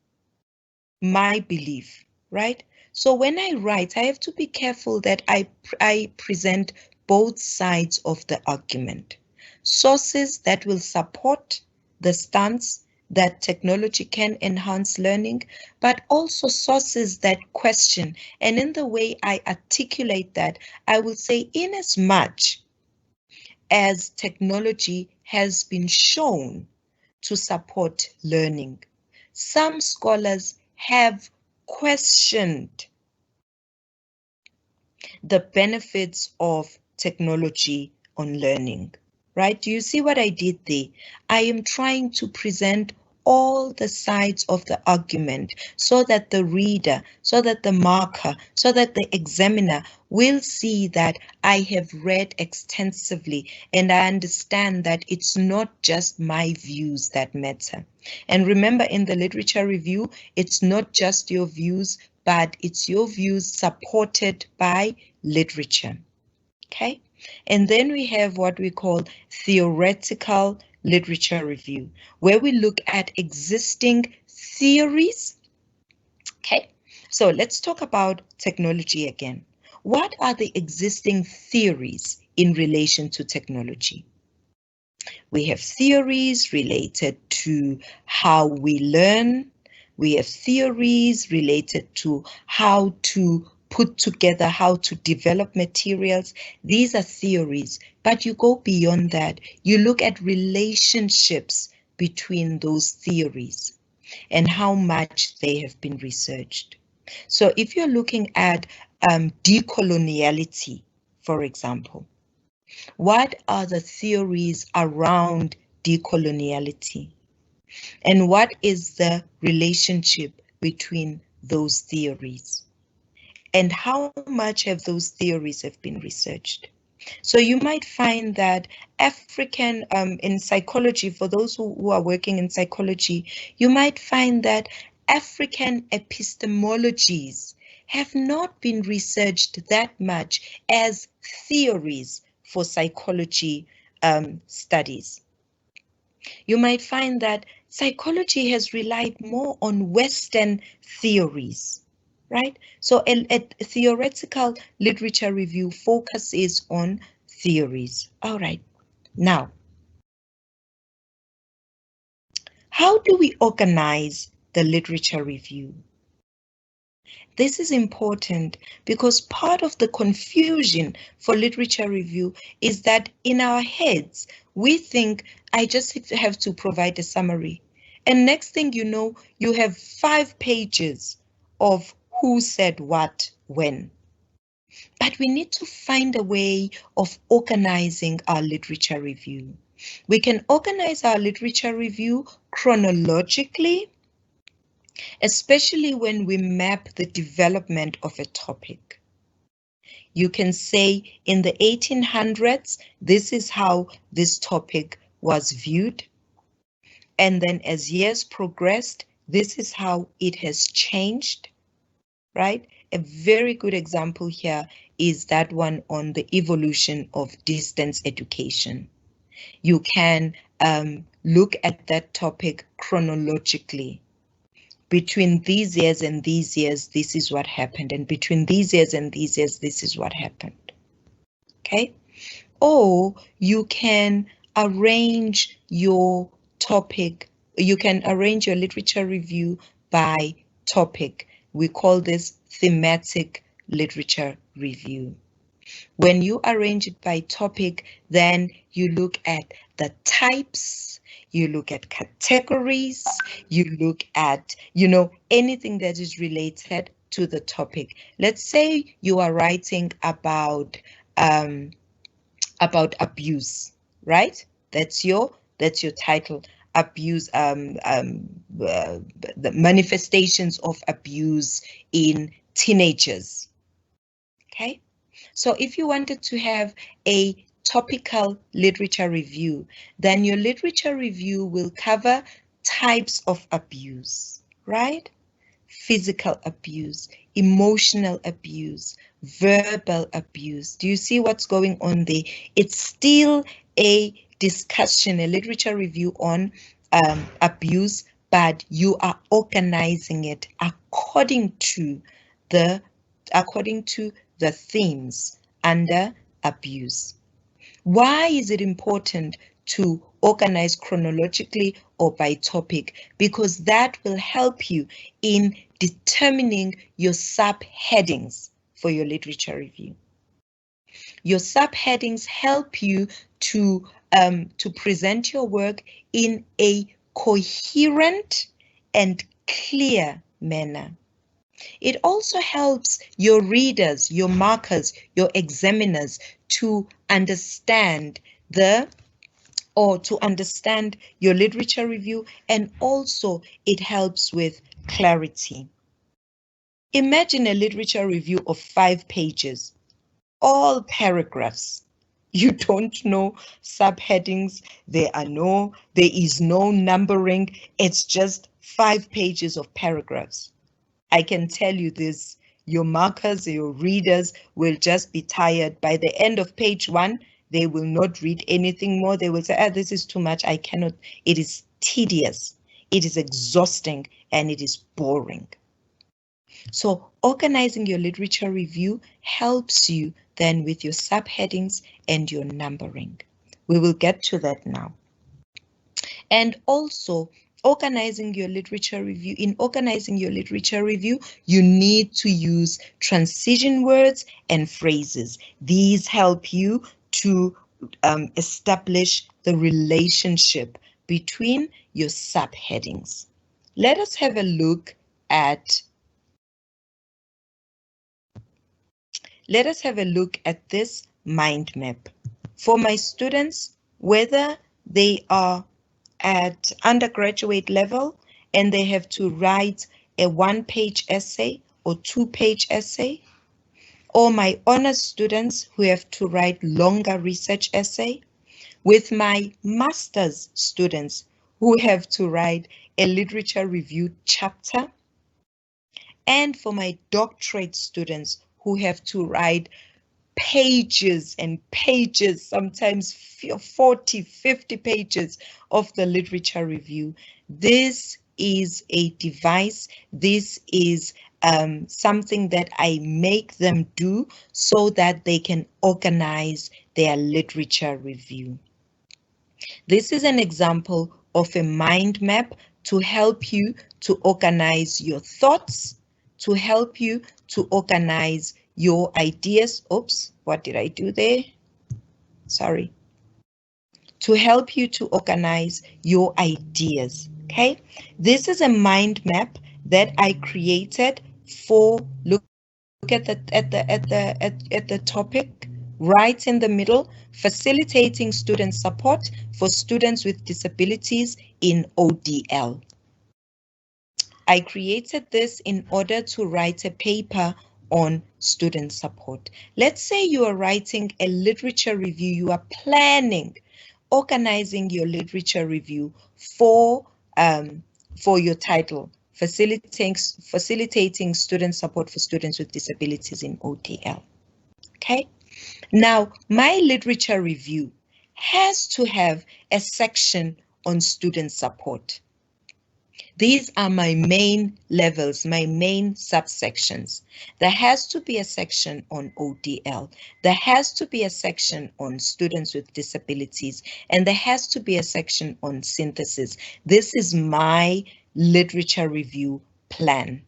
my belief, right? So when I write, I have to be careful that I present both sides of the argument. Sources that will support the stance that technology can enhance learning, but also sources that question. And in the way I articulate that, I will say, in as much as technology has been shown to support learning. Some scholars have questioned the benefits of technology on learning, right? Do you see what I did there? I am trying to present all the sides of the argument so that the reader, so that the marker, so that the examiner will see that I have read extensively and I understand that it's not just my views that matter. And remember, in the literature review, it's not just your views, but it's your views supported by literature. Okay, and then we have what we call theoretical literature review, where we look at existing theories. Okay, so let's talk about technology again. What are the existing theories in relation to technology? We have theories related to how we learn. We have theories related to how to put together, how to develop materials. These are theories, but you go beyond that. You look at relationships between those theories and how much they have been researched. So if you're looking at decoloniality, for example, what are the theories around decoloniality? And what is the relationship between those theories? And how much have those theories have been researched? So you might find that African, in psychology, for those who are working in psychology, you might find that African epistemologies have not been researched that much as theories for psychology studies. You might find that psychology has relied more on Western theories, right? So a theoretical literature review focuses on theories. All right, now, how do we organize the literature review? This is important because part of the confusion for literature review is that in our heads, we think I just have to provide a summary. And next thing you know, you have 5 pages of who said what, when. But we need to find a way of organizing our literature review. We can organize our literature review chronologically, especially when we map the development of a topic. You can say in the 1800s, this is how this topic was viewed. And then as years progressed, this is how it has changed, right? A very good example here is that one on the evolution of distance education. You can look at that topic chronologically. Between these years and these years, this is what happened. And between these years and these years, this is what happened. Okay? Or you can arrange your topic, you can arrange your literature review by topic. We call this thematic literature review. When you arrange it by topic, then you look at the types, you look at categories, you look at, anything that is related to the topic. Let's say you are writing about abuse, right? That's your title. Abuse, the manifestations of abuse in teenagers. Okay, so if you wanted to have a topical literature review, then your literature review will cover types of abuse, right? Physical abuse, emotional abuse, verbal abuse. Do you see what's going on there? It's still a discussion, a literature review on abuse, but you are organizing it according to the themes under abuse. Why is it important to organize chronologically or by topic? Because that will help you in determining your subheadings for your literature review. Your subheadings help you to present your work in a coherent and clear manner. It also helps your readers, your markers, your examiners to understand your literature review, and also it helps with clarity. Imagine a literature review of 5 pages, all paragraphs. You don't know subheadings, there is no numbering, it's just 5 pages of paragraphs. I can tell you this, your markers, your readers will just be tired. By the end of page 1, they will not read anything more. They will say, this is too much, I cannot. It is tedious, it is exhausting, and it is boring. So organizing your literature review helps you then with your subheadings and your numbering. We will get to that now. And also, organizing your literature review. In organizing your literature review, you need to use transition words and phrases. These help you to establish the relationship between your subheadings. Let us have a look at this mind map. For my students, whether they are at undergraduate level and they have to write a 1-page essay or 2-page essay, or my honors students who have to write longer research essay, with my master's students who have to write a literature review chapter, and for my doctorate students who have to write pages and pages, sometimes 40, 50 pages of the literature review. This is a device. This is something that I make them do so that they can organize their literature review. This is an example of a mind map to help you to organize your thoughts, to help you to organize your ideas. Oops, what did I do there? Sorry. To help you to organize your ideas, okay? This is a mind map that I created for, look at the topic right in the middle, facilitating student support for students with disabilities in ODL. I created this in order to write a paper on student support. Let's say you are writing a literature review, you are planning, organizing your literature review for your title, facilitating student support for students with disabilities in ODL. Okay, now my literature review has to have a section on student support. These are my main levels, my main subsections. There has to be a section on ODL. There has to be a section on students with disabilities, and there has to be a section on synthesis. This is my literature review plan.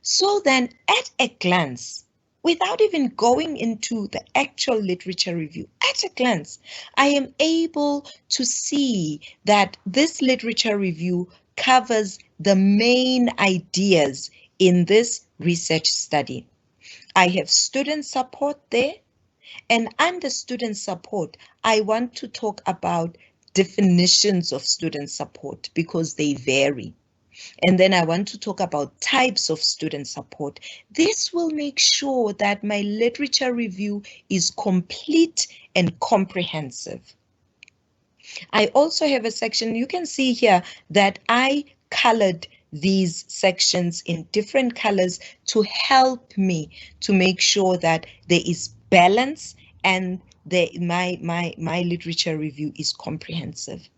So then, at a glance, without even going into the actual literature review, at a glance, I am able to see that this literature review covers the main ideas in this research study. I have student support there, and under student support, I want to talk about definitions of student support because they vary. And then I want to talk about types of student support. This will make sure that my literature review is complete and comprehensive. I also have a section, you can see here that I colored these sections in different colors to help me to make sure that there is balance and my literature review is comprehensive.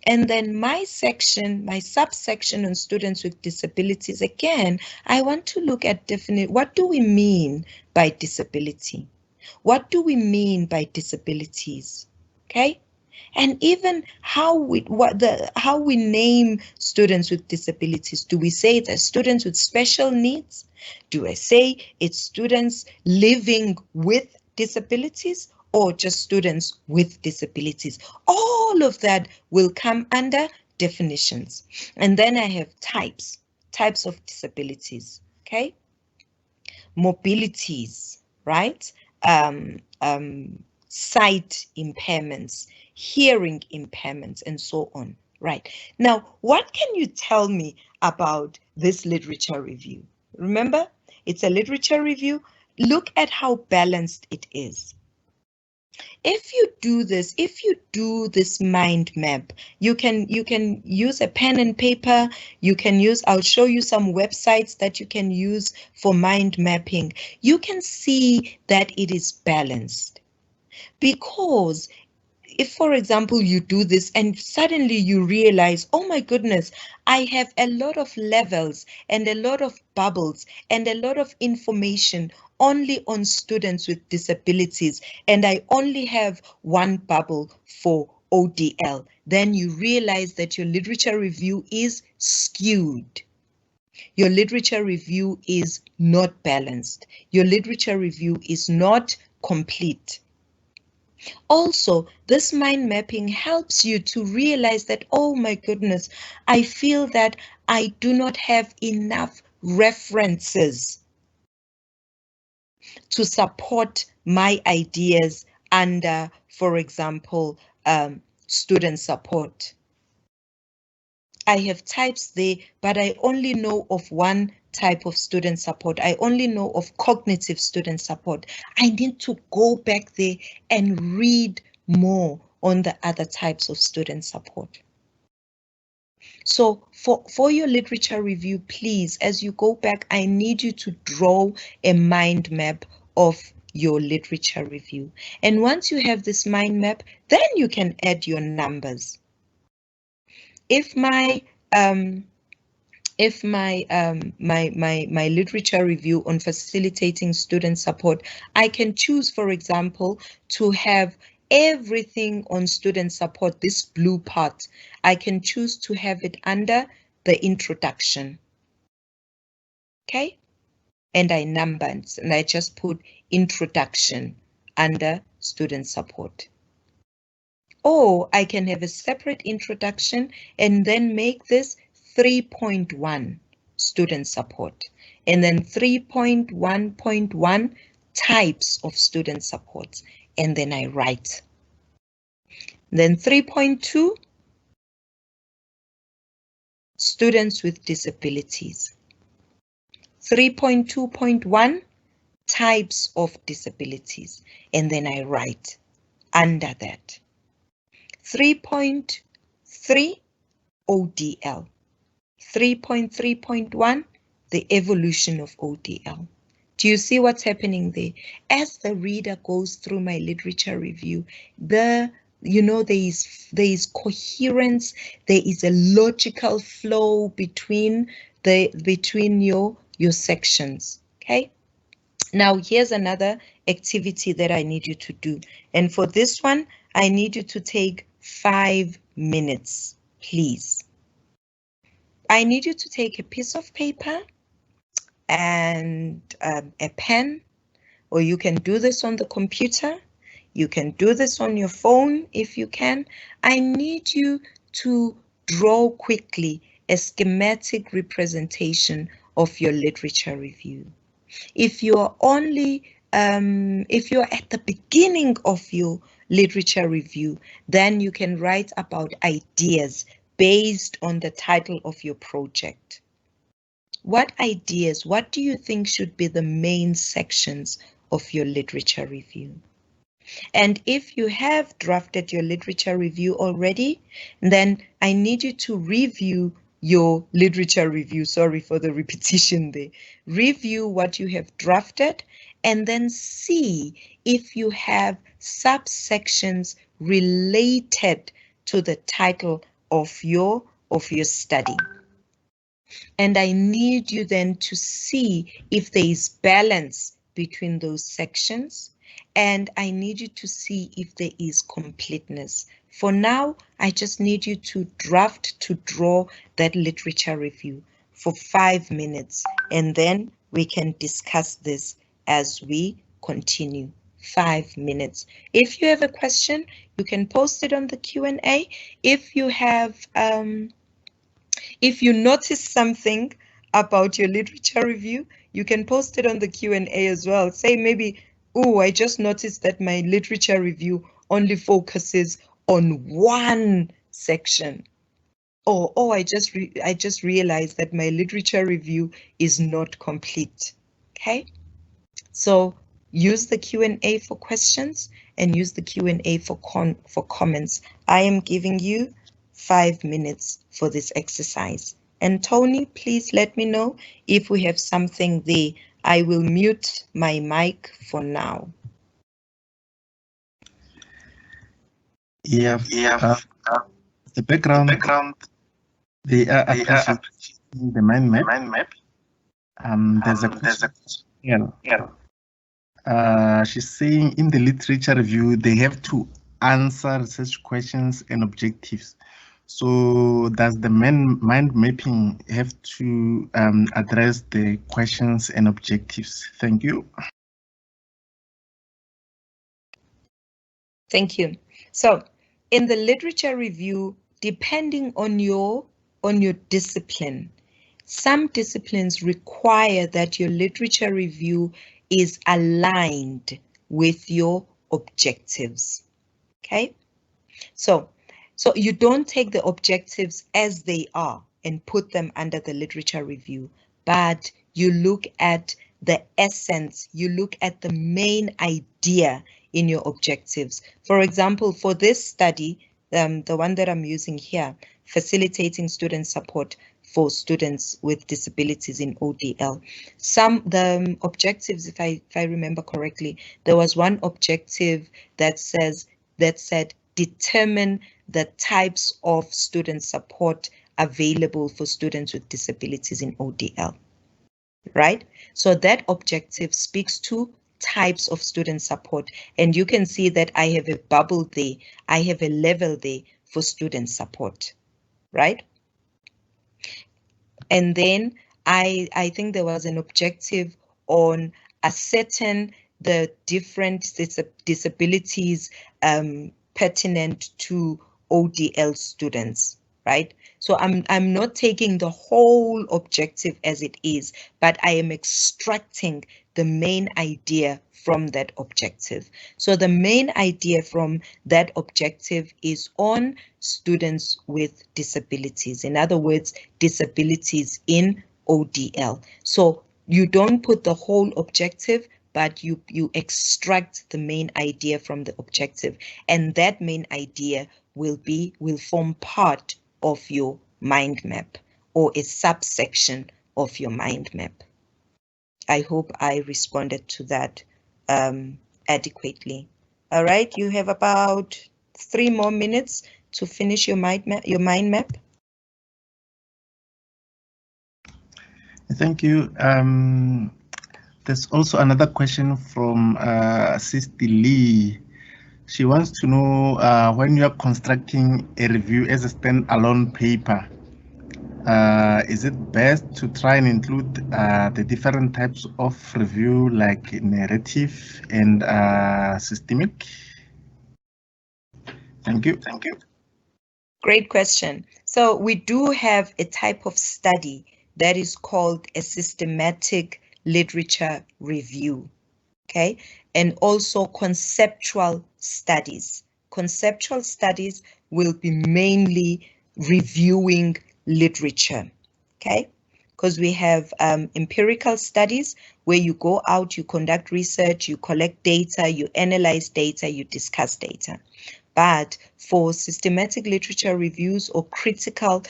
And then my section, my subsection on students with disabilities, again, I want to look at what do we mean by disability? What do we mean by disabilities? Okay? And even how we name students with disabilities. Do we say that students with special needs? Do I say it's students living with disabilities or just students with disabilities. All of that will come under definitions. And then I have types of disabilities, okay? Mobilities, right? Sight impairments, hearing impairments, and so on, right? Now, what can you tell me about this literature review? Remember, it's a literature review. Look at how balanced it is. If you do this mind map, you can use a pen and paper. You can use, I'll show you some websites that you can use for mind mapping. You can see that it is balanced, because if, for example, you do this and suddenly you realize, oh my goodness, I have a lot of levels and a lot of bubbles and a lot of information only on students with disabilities, and I only have one bubble for ODL, then you realize that your literature review is skewed. Your literature review is not balanced. Your literature review is not complete. Also, this mind mapping helps you to realize that, oh my goodness, I feel that I do not have enough references to support my ideas under, for example, student support. I have types there, but I only know of one type of student support. I only know of cognitive student support. I need to go back there and read more on the other types of student support. So for your literature review, please, as you go back, I need you to draw a mind map of your literature review. And once you have this mind map, then you can add your numbers. If my my literature review on facilitating student support, I can choose, for example, to have everything on student support, this blue part, I can choose to have it under the introduction. Okay, and I number it, and I just put introduction under student support. Or I can have a separate introduction and then make this 3.1 student support, and then 3.1.1 types of student supports, and then I write. Then 3.2 students with disabilities. 3.2.1 types of disabilities, and then I write under that. 3.3 ODL. 3.3.1 the evolution of ODL. Do you see what's happening there? As the reader goes through my literature review, there is coherence, there is a logical flow between your sections. Okay. Now here's another activity that I need you to do. And for this one, I need you to take 5 minutes, please. I need you to take a piece of paper and a pen, or you can do this on the computer. You can do this on your phone if you can. I need you to draw quickly a schematic representation of your literature review. If you're only if you're at the beginning of your literature review, then you can write about ideas based on the title of your project. What ideas, what do you think should be the main sections of your literature review? And if you have drafted your literature review already, then I need you to review your literature review. Sorry for the repetition there. Review what you have drafted and then see if you have subsections related to the title of your study. And I need you then to see if there is balance between those sections, and I need you to see if there is completeness. For now, I just need you to draw that literature review for 5 minutes, and then we can discuss this as we continue. 5 minutes. If you have a question, you can post it on the Q&A. If you have, if you notice something about your literature review, you can post it on the Q&A as well. Say maybe, oh, I just noticed that my literature review only focuses on one section. Or, oh, I just realized that my literature review is not complete. Okay, so use the Q&A for questions and use the Q&A for comments. I am giving you 5 minutes for this exercise. And Tony, please let me know if we have something there. I will mute my mic for now. Yeah, the background. They are appreciating the mind map. There's a question here. She's saying in the literature review, they have to answer research questions and objectives. So does the mind mapping have to address the questions and objectives? Thank you. Thank you. So in the literature review, depending on your discipline, some disciplines require that your literature review is aligned with your objectives. Okay, so you don't take the objectives as they are and put them under the literature review, but you look at the essence, you look at the main idea in your objectives. For example, for this study, the one that I'm using here, facilitating student support for students with disabilities in ODL. The objectives, if I remember correctly, there was one objective that said determine the types of student support available for students with disabilities in ODL. Right? So that objective speaks to types of student support, and you can see that I have a bubble there, I have a level there for student support, right? And then I think there was an objective on ascertain the different disabilities pertinent to ODL students, right? So I'm not taking the whole objective as it is, but I am extracting the main idea from that objective. So the main idea from that objective is on students with disabilities. In other words, disabilities in ODL. So you don't put the whole objective, but you extract the main idea from the objective, and that main idea will form part of your mind map or a subsection of your mind map. I hope I responded to that adequately. All right, you have about 3 more minutes to finish your mind map. Thank you. There's also another question from Sister Lee. She wants to know when you are constructing a review as a standalone paper, is it best to try and include the different types of review like narrative and systemic? Thank you. Great question. So we do have a type of study that is called a systematic literature review, okay? And also conceptual studies. Conceptual studies will be mainly reviewing literature, okay? Because we have empirical studies where you go out, you conduct research, you collect data, you analyze data, you discuss data. But for systematic literature reviews or critical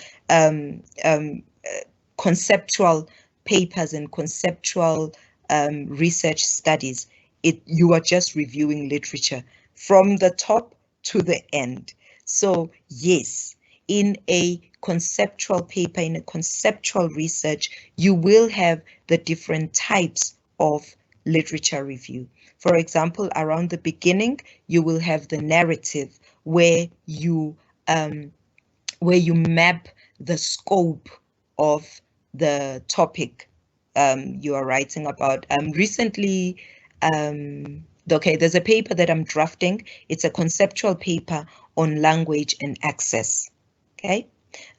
conceptual papers and conceptual research studies, you are just reviewing literature from the top to the end. So yes, in a conceptual paper, in a conceptual research, you will have the different types of literature review. For example, around the beginning, you will have the narrative where you map the scope of the topic you are writing about. Recently, Okay, there's a paper that I'm drafting. It's a conceptual paper on language and access. Okay,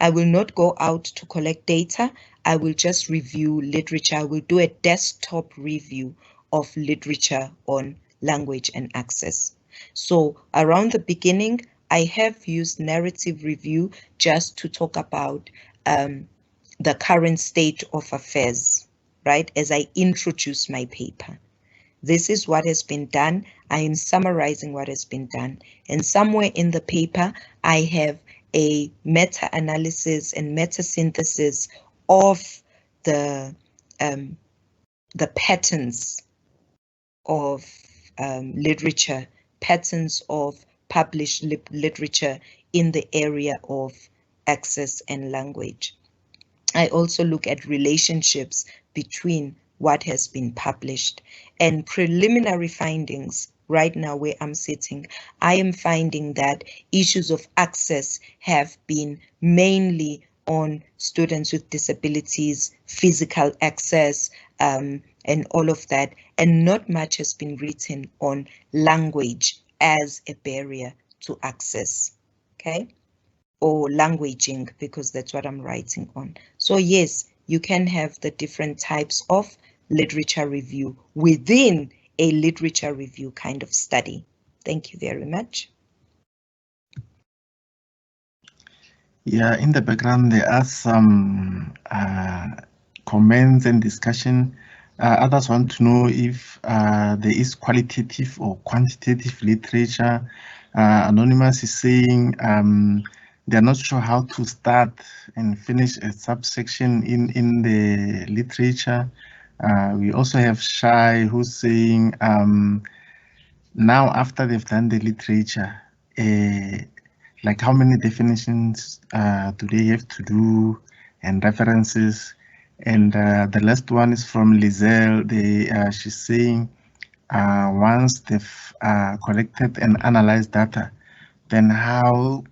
I will not go out to collect data. I will just review literature. I will do a desktop review of literature on language and access. So around the beginning, I have used narrative review just to talk about the current state of affairs, right, as I introduce my paper. This is what has been done. I am summarizing what has been done. And somewhere in the paper, I have a meta-analysis and meta-synthesis of the patterns of literature, patterns of published literature in the area of access and language. I also look at relationships between what has been published and preliminary findings. Right now where I'm sitting, I am finding that issues of access have been mainly on students with disabilities, physical access, and all of that, and not much has been written on language as a barrier to access, okay? Or languaging, because that's what I'm writing on. So yes, you can have the different types of literature review within a literature review kind of study. Thank you very much. Yeah, in the background, there are some comments and discussion. Others want to know if there is qualitative or quantitative literature. Anonymous is saying they're not sure how to start and finish a subsection in the literature. We also have Shai who's saying now after they've done the literature, like how many definitions do they have to do and references? And the last one is from Lizelle. She's saying once they've collected and analyzed data, then how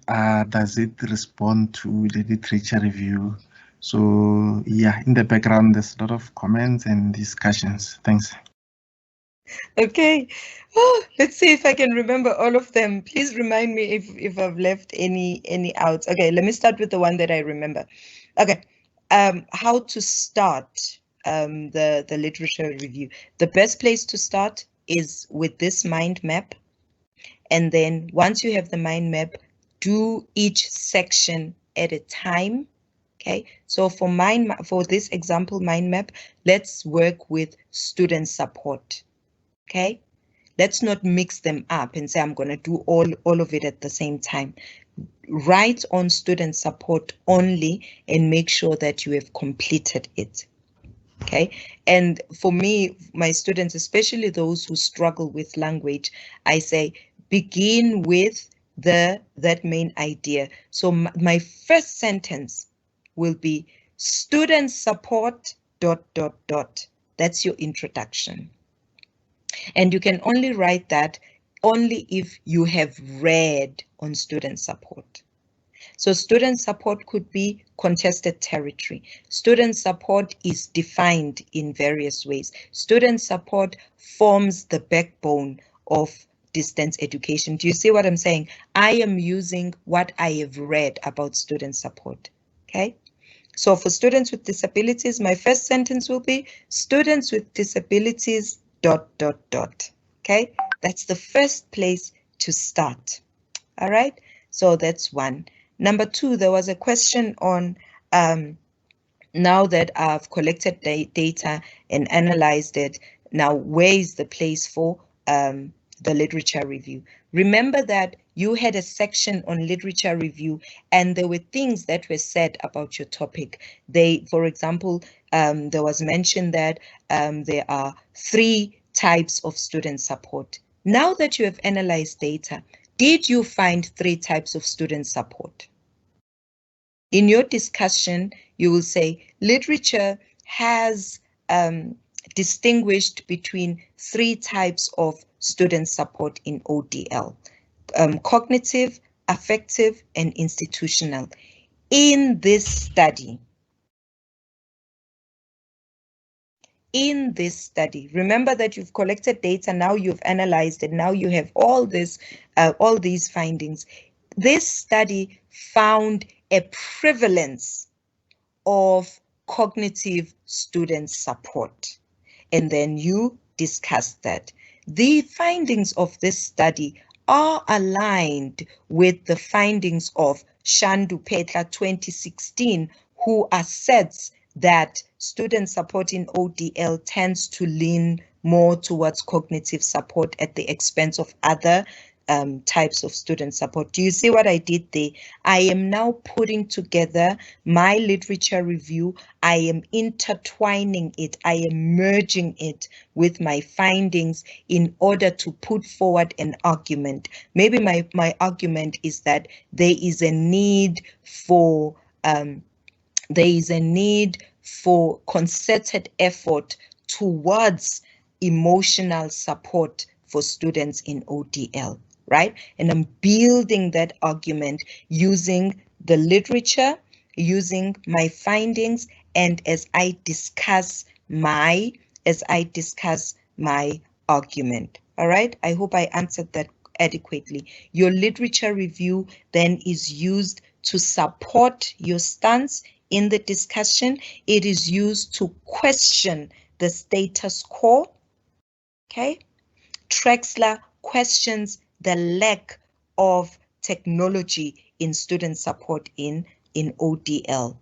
does it respond to the literature review? So yeah, in the background, there's a lot of comments and discussions. Thanks. Okay, let's see if I can remember all of them. Please remind me if I've left any out. Okay, let me start with the one that I remember. Okay, how to start the literature review. The best place to start is with this mind map. And then once you have the mind map, do each section at a time. Okay, so for this example mind map, let's work with student support. Okay, let's not mix them up and say I'm going to do all of it at the same time. Write on student support only and make sure that you have completed it. Okay, and for me, my students, especially those who struggle with language, I say begin with that main idea. So my first sentence will be student support ... That's your introduction. And you can only write that only if you have read on student support. So student support could be contested territory. Student support is defined in various ways. Student support forms the backbone of distance education. Do you see what I'm saying? I am using what I have read about student support, okay? So for students with disabilities, my first sentence will be students with disabilities ... Okay, that's the first place to start. All right, so that's one. Number two, there was a question on now that I've collected data and analyzed it, now where is the place for the literature review? Remember that you had a section on literature review and there were things that were said about your topic. For example, there was mentioned that there are 3 types of student support. Now that you have analyzed data, did you find 3 types of student support? In your discussion, you will say literature has distinguished between 3 types of student support in ODL: cognitive, affective, and institutional. In this study, in this study. Remember that you've collected data, now you've analyzed it, now you have all these findings. This study found a prevalence of cognitive student support, and then you discuss that. The findings of this study are aligned with the findings of Shandu Phetla 2016, who asserts that student support in ODL tends to lean more towards cognitive support at the expense of other types of student support. Do you see what I did there? I am now putting together my literature review. I am intertwining it. I am merging it with my findings in order to put forward an argument. Maybe my argument is that there is a need for concerted effort towards emotional support for students in ODL, right? And I'm building that argument using the literature, using my findings, and as I discuss my argument. All right, I hope I answered that adequately. Your literature review then is used to support your stance in the discussion. It is used to question the status quo. Okay, Trexler questions the lack of technology in student support in ODL.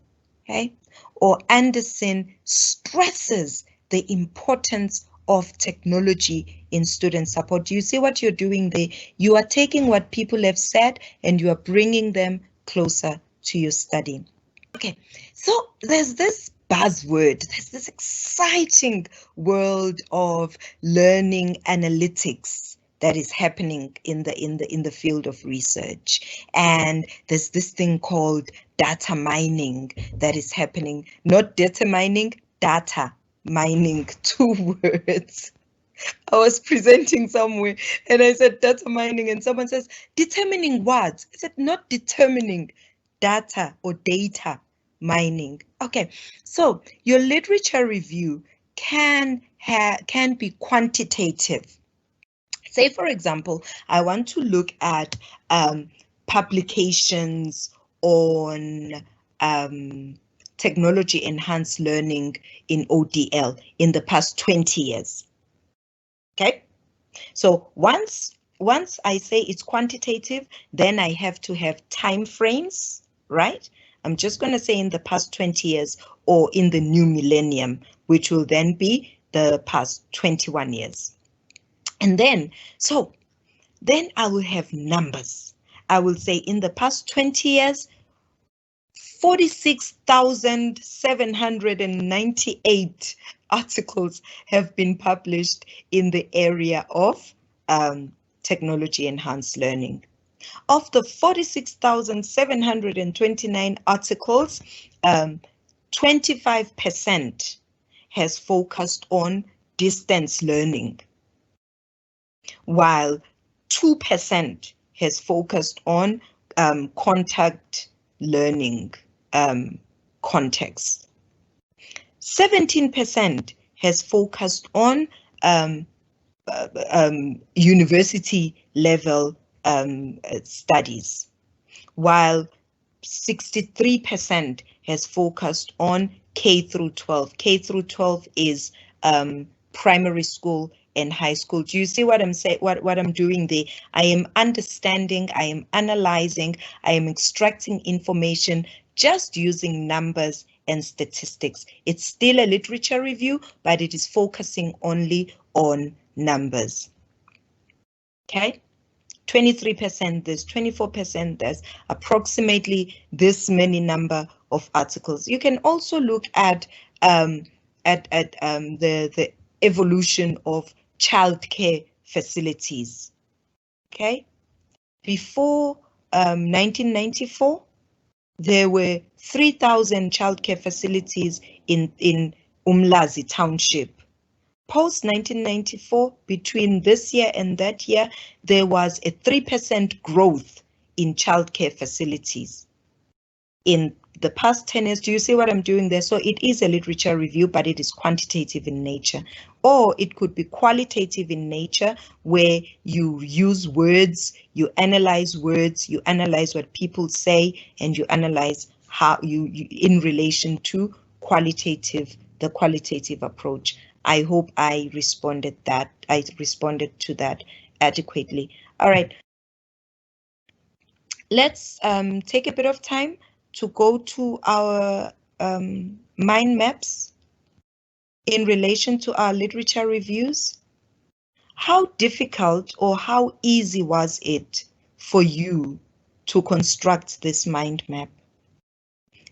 Okay, or Anderson stresses the importance of technology in student support. Do you see what you're doing there? You are taking what people have said and you are bringing them closer to your study. Okay, so there's this buzzword, there's this exciting world of learning analytics that is happening in the field of research, and there's this thing called data mining that is happening. Not data mining, data mining, 2 words. I was presenting somewhere and I said data mining and someone says determining what? I said not determining, data or data mining. Okay, so your literature review can be quantitative. Say, for example, I want to look at publications on technology enhanced learning in ODL in the past 20 years. Okay, so once I say it's quantitative, then I have to have time frames, right? I'm just going to say in the past 20 years or in the new millennium, which will then be the past 21 years. And then, then I will have numbers. I will say in the past 20 years, 46,798 articles have been published in the area of technology enhanced learning. Of the 46,729 articles, 25% has focused on distance learning, while 2% has focused on contact learning context. 17% has focused on university level studies, while 63% has focused on K through 12. K through 12 is primary school and high school. Do you see what I'm saying? What I'm doing there? I am understanding, I am analyzing, I am extracting information just using numbers and statistics. It's still a literature review, but it is focusing only on numbers. Okay, 23% this, 24% this, approximately this many number of articles. You can also look at the evolution of childcare facilities. Okay, before 1994, there were 3,000 childcare facilities in Umlazi Township. Post 1994, between this year and that year, there was a 3% growth in childcare facilities in the past 10 years. Do you see what I'm doing there? So it is a literature review, but it is quantitative in nature. Or it could be qualitative in nature, where you use words, you analyze what people say, and you analyze how you in relation to the qualitative approach. I hope I responded to that adequately. All right. Let's take a bit of time to go to our mind maps in relation to our literature reviews. How difficult or how easy was it for you to construct this mind map?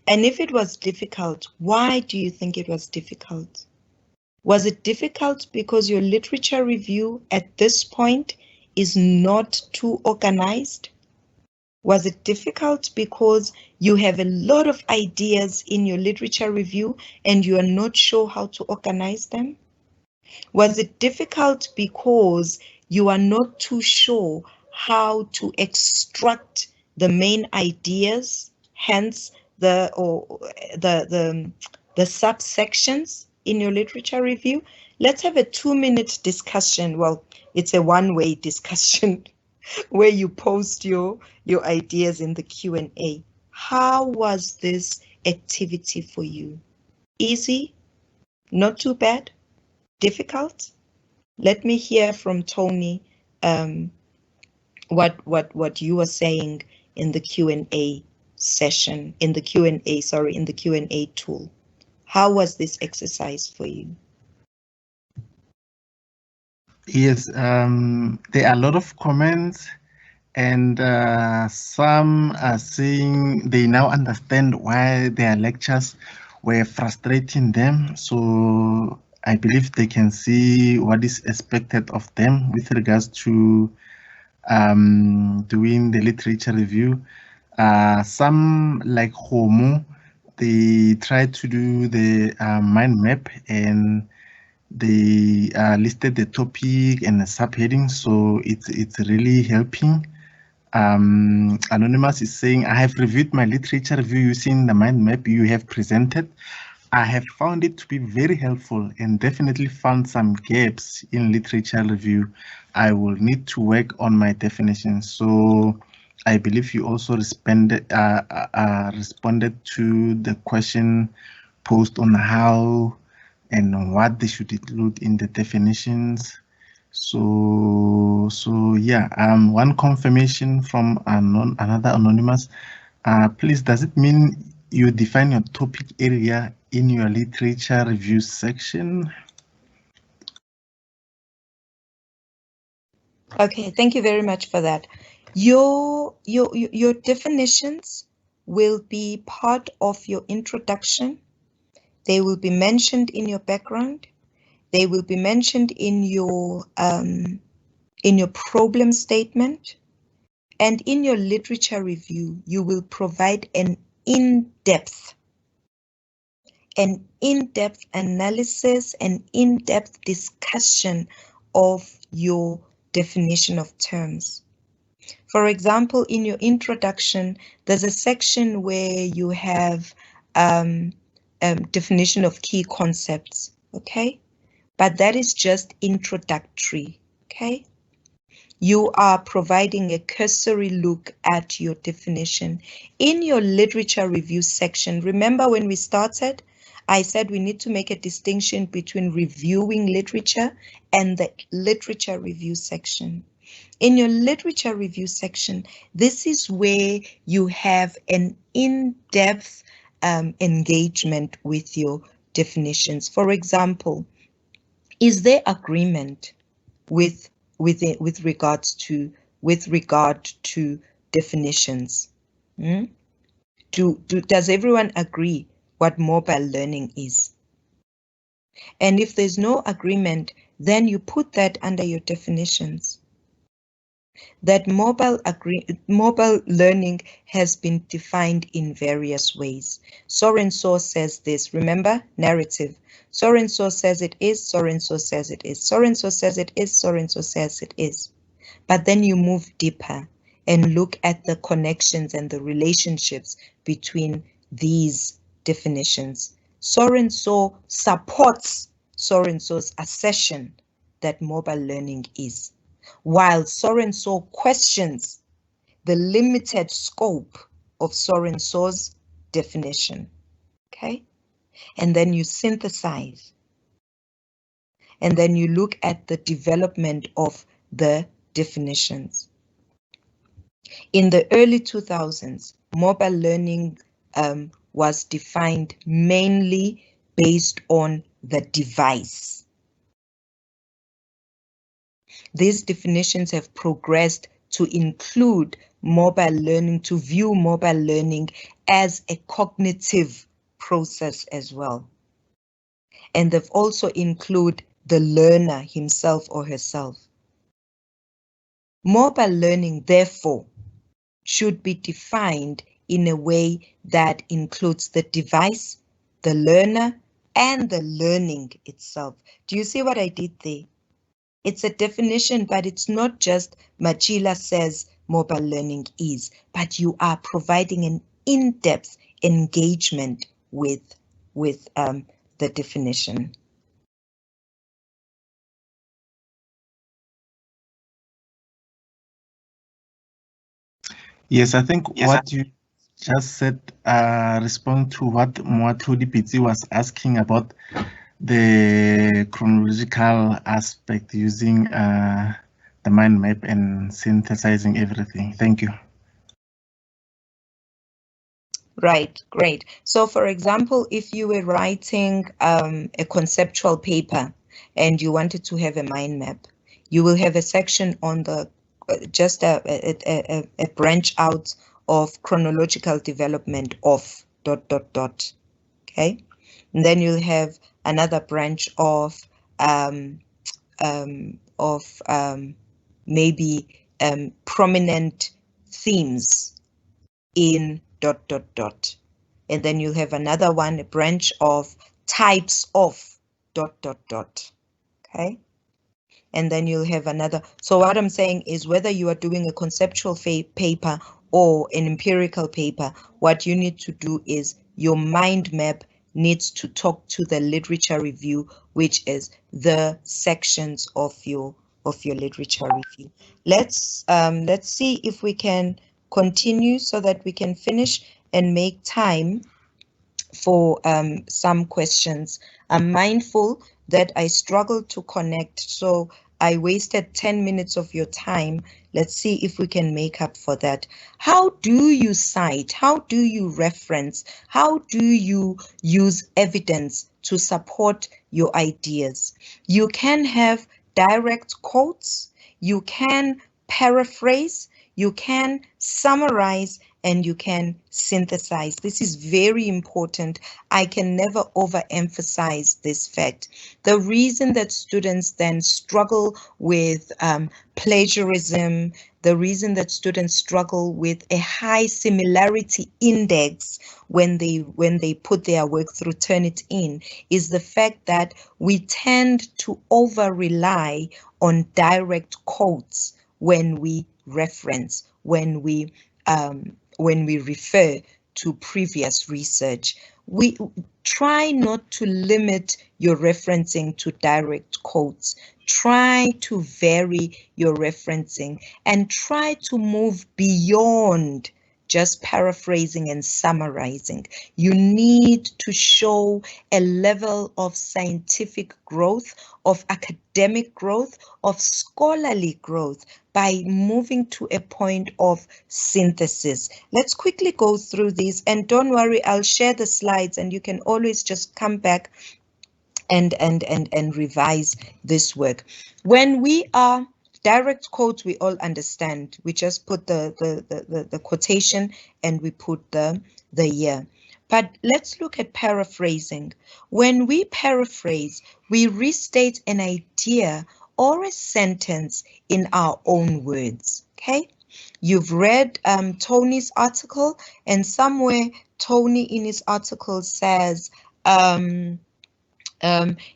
And if it was difficult, why do you think it was difficult? Was it difficult because your literature review at this point is not too organized? Was it difficult because you have a lot of ideas in your literature review and you are not sure how to organize them? Was it difficult because you are not too sure how to extract the main ideas, hence the subsections in your literature review? Let's have a 2-minute discussion. Well, it's a one-way discussion where you post your ideas in the Q&A. How was this activity for you? Easy? Not too bad? Difficult? Let me hear from Tony what you were saying in the Q&A session, in the Q&A tool. How was this exercise for you? Yes, there are a lot of comments, and some are saying they now understand why their lectures were frustrating them. So I believe they can see what is expected of them with regards to doing the literature review. Some, like Homo, they try to do the mind map, and they listed the topic and the subheading, so it's really helping. Anonymous is saying, I have reviewed my literature review using the mind map you have presented. I have found it to be very helpful and definitely found some gaps in literature review. I will need to work on my definitions. So I believe you also responded to the question posed on how and what they should include in the definitions. So yeah, one confirmation from another anonymous. Please, does it mean you define your topic area in your literature review section? Okay, thank you very much for that. Your definitions will be part of your introduction. They will be mentioned in your background. They will be mentioned in your problem statement. And in your literature review, you will provide an in-depth analysis, an in-depth discussion of your definition of terms. For example, in your introduction, there's a section where you have definition of key concepts, okay? But that is just introductory, okay? You are providing a cursory look at your definition. In your literature review section, remember when we started, I said we need to make a distinction between reviewing literature and the literature review section. In your literature review section, this is where you have an in-depth engagement with your definitions. For example, is there agreement with regard to definitions? Does everyone agree what mobile learning is? And if there's no agreement, then you put that under your definitions. That mobile learning has been defined in various ways. So and so says this. Remember, narrative. So and so says it is, so and so says it is, so and so says it is, so and so says it is. But then you move deeper and look at the connections and the relationships between these definitions. So-and-so supports so-and-so's assertion that mobile learning is, while so-and-so questions the limited scope of so-and-so's definition. Okay? And then you synthesize. And then you look at the development of the definitions. In the early 2000s, mobile learning was defined mainly based on the device. These definitions have progressed to include mobile learning, to view mobile learning as a cognitive process as well. And they've also included the learner himself or herself. Mobile learning, therefore, should be defined in a way that includes the device, the learner, and the learning itself. Do you see what I did there? It's a definition, but it's not just Machila says mobile learning is, but you are providing an in-depth engagement with the definition. Yes, I think what you just said respond to what Thuli Pitsi was asking about the chronological aspect using the mind map and synthesizing everything. Thank you. Right, great. So for example, if you were writing a conceptual paper and you wanted to have a mind map, you will have a section on the just a branch out of chronological development of ... Okay, and then you'll have another branch of maybe prominent themes in ... And then you'll have another one, a branch of types of ... Okay. And then you'll have another. So what I'm saying is whether you are doing a conceptual paper or an empirical paper, what you need to do is your mind map needs to talk to the literature review, which is the sections of your literature review. Let's see if we can continue so that we can finish and make time for some questions. I'm mindful that I struggled to connect, so I wasted 10 minutes of your time. Let's see if we can make up for that. How do you cite? How do you reference? How do you use evidence to support your ideas? You can have direct quotes, you can paraphrase, you can summarize, and you can synthesize. This is very important. I can never overemphasize this fact. The reason that students then struggle with plagiarism, the reason that students struggle with a high similarity index when they put their work through Turnitin is the fact that we tend to over-rely on direct quotes when we reference, when we refer to previous research. We try not to limit your referencing to direct quotes. Try to vary your referencing and try to move beyond just paraphrasing and summarizing. You need to show a level of scientific growth, of academic growth, of scholarly growth by moving to a point of synthesis. Let's quickly go through these, and don't worry, I'll share the slides and you can always just come back and revise this work. When we are direct quotes, we all understand. We just put the quotation and we put the year. But let's look at paraphrasing. When we paraphrase, we restate an idea or a sentence in our own words, okay? You've read Tony's article, and somewhere Tony in his article says,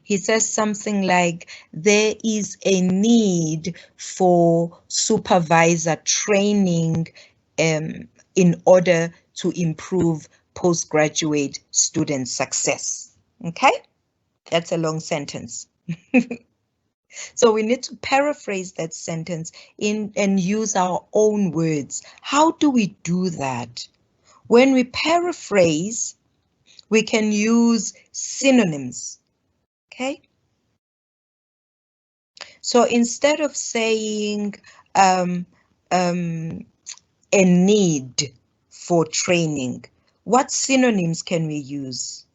he says something like, there is a need for supervisor training in order to improve postgraduate student success. Okay, that's a long sentence. So we need to paraphrase that sentence and use our own words. How do we do that? When we paraphrase, we can use synonyms. Okay. So instead of saying a need for training, what synonyms can we use?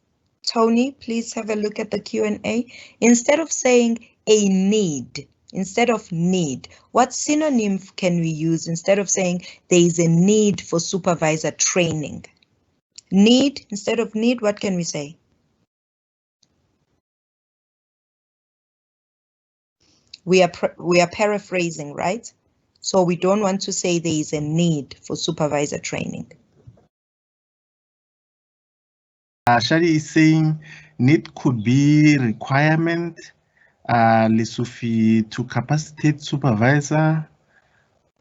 Tony, please have a look at the Q&A. Instead of saying a need, instead of need, what synonym can we use instead of saying there is a need for supervisor training? Need, instead of need, what can we say? We are paraphrasing, right? So we don't want to say there is a need for supervisor training. Shadi is saying need could be requirement, Lesufi to capacitate supervisor.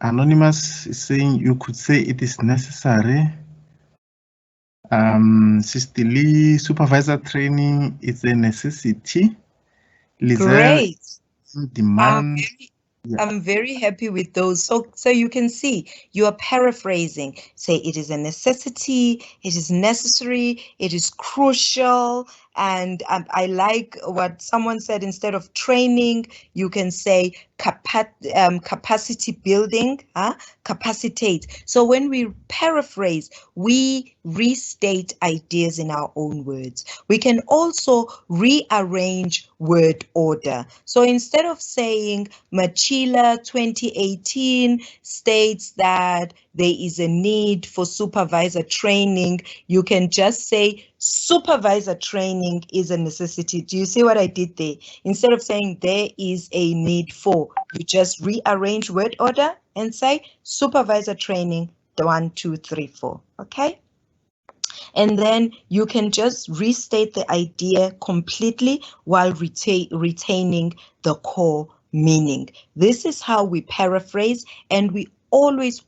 Anonymous is saying you could say it is necessary. Sister Lee, supervisor training is a necessity. Great. Demand. I'm very happy with those. So you can see you are paraphrasing. Say it is a necessity, it is necessary, it is crucial. And I like what someone said, instead of training, you can say capacity building, capacitate. So when we paraphrase, we restate ideas in our own words. We can also rearrange word order. So instead of saying Machila 2018 states that there is a need for supervisor training, you can just say supervisor training is a necessity. Do you see what I did there? Instead of saying there is a need for, you just rearrange word order and say supervisor training, 1, 2, 3, 4. Okay? And then you can just restate the idea completely while retaining the core meaning. This is how we paraphrase, and we always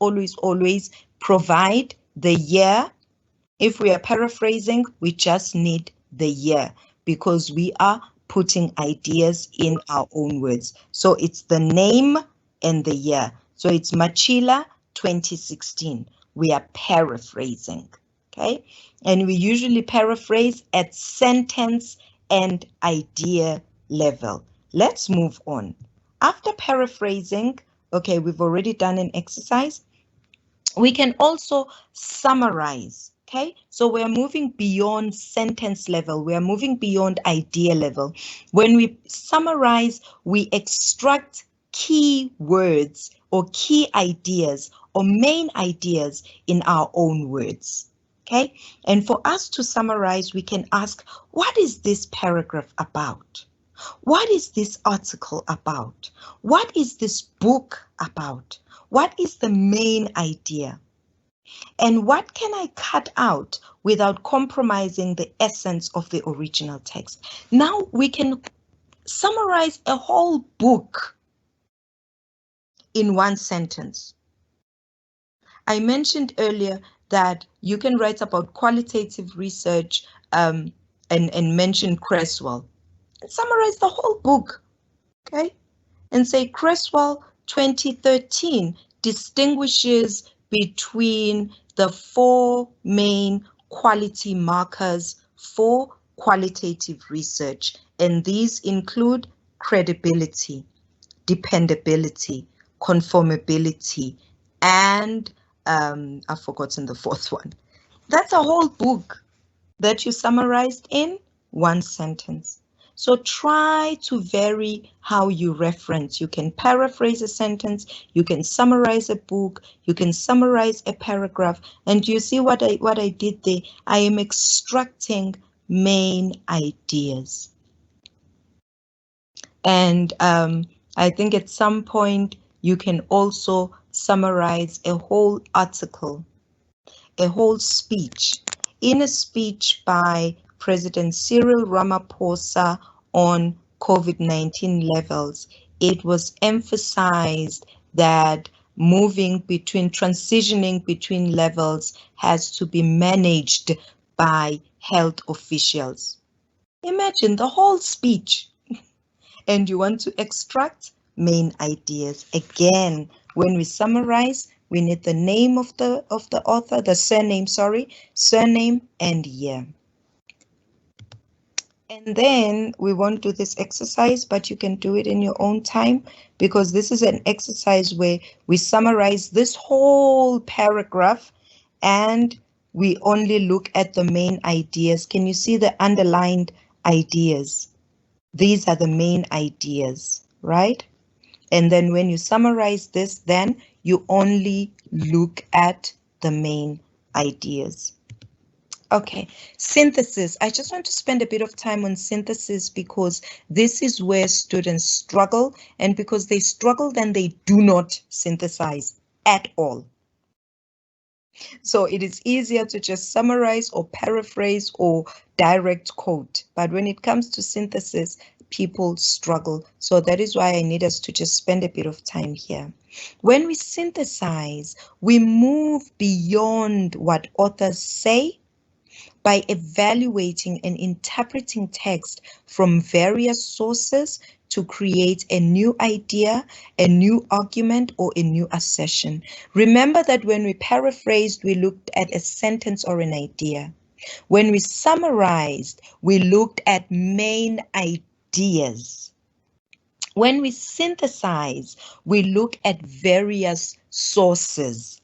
provide the year. If we are paraphrasing, we just need the year because we are putting ideas in our own words. So it's the name and the year. So it's Machila 2016. We are paraphrasing, okay? And we usually paraphrase at sentence and idea level. Let's move on. After paraphrasing, okay, we've already done an exercise. We can also summarize. Okay, so we're moving beyond sentence level. We are moving beyond idea level. When we summarize, we extract key words or key ideas or main ideas in our own words. Okay, and for us to summarize, we can ask, what is this paragraph about? What is this article about? What is this book about? What is the main idea? And what can I cut out without compromising the essence of the original text? Now we can summarize a whole book in one sentence. I mentioned earlier that you can write about qualitative research and mention Cresswell. And summarize the whole book, okay? And say Cresswell 2013 distinguishes between the 4 main quality markers for qualitative research, and these include credibility, dependability, conformability, and I've forgotten the 4th one. That's a whole book that you summarized in one sentence. So try to vary how you reference. You can paraphrase a sentence, you can summarize a book, you can summarize a paragraph. And you see what I did there? I am extracting main ideas. And I think at some point you can also summarize a whole article, a whole speech. In a speech by President Cyril Ramaphosa on COVID-19 levels, it was emphasized that transitioning between levels has to be managed by health officials. Imagine the whole speech. And you want to extract main ideas. Again, when we summarize, we need the name of the author, the surname and year. And then we won't do this exercise, but you can do it in your own time, because this is an exercise where we summarize this whole paragraph and we only look at the main ideas. Can you see the underlined ideas? These are the main ideas, right? And then when you summarize this, then you only look at the main ideas. Okay, synthesis. I just want to spend a bit of time on synthesis because this is where students struggle, and because they struggle, then they do not synthesize at all. So it is easier to just summarize or paraphrase or direct quote. But when it comes to synthesis, people struggle. So that is why I need us to just spend a bit of time here. When we synthesize, we move beyond what authors say by evaluating and interpreting text from various sources to create a new idea, a new argument, or a new assertion. Remember that when we paraphrased, we looked at a sentence or an idea. When we summarized, we looked at main ideas. When we synthesize, we look at various sources.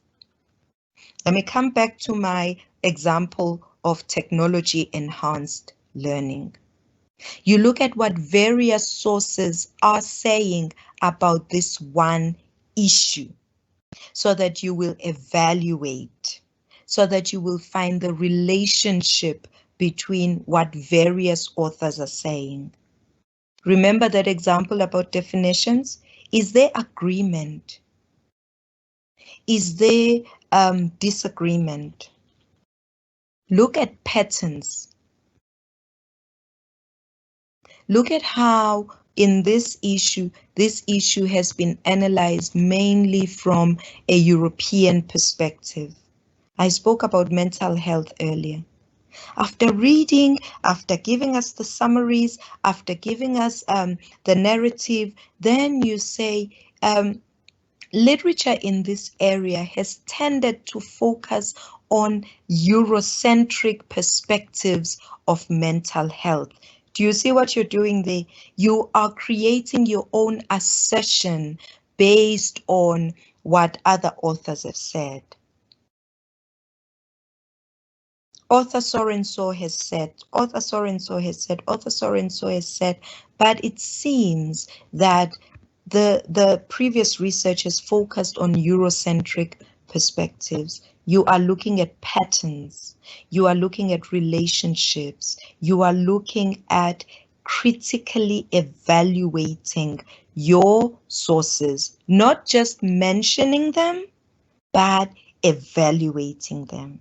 Let me come back to my example of technology-enhanced learning. You look at what various sources are saying about this one issue so that you will evaluate, so that you will find the relationship between what various authors are saying. Remember that example about definitions? Is there agreement? Is there disagreement? Look at patterns. Look at how in this issue has been analyzed mainly from a European perspective. I spoke about mental health earlier. After reading, after giving us the summaries, after giving us the narrative, then you say, literature in this area has tended to focus on Eurocentric perspectives of mental health. Do you see what you're doing there? You are creating your own assertion based on what other authors have said. Author so-and-so has said, author so-and-so has said, author so-and-so has said, but it seems that the previous research has focused on Eurocentric perspectives. You are looking at patterns. You are looking at relationships. You are looking at critically evaluating your sources, not just mentioning them, but evaluating them.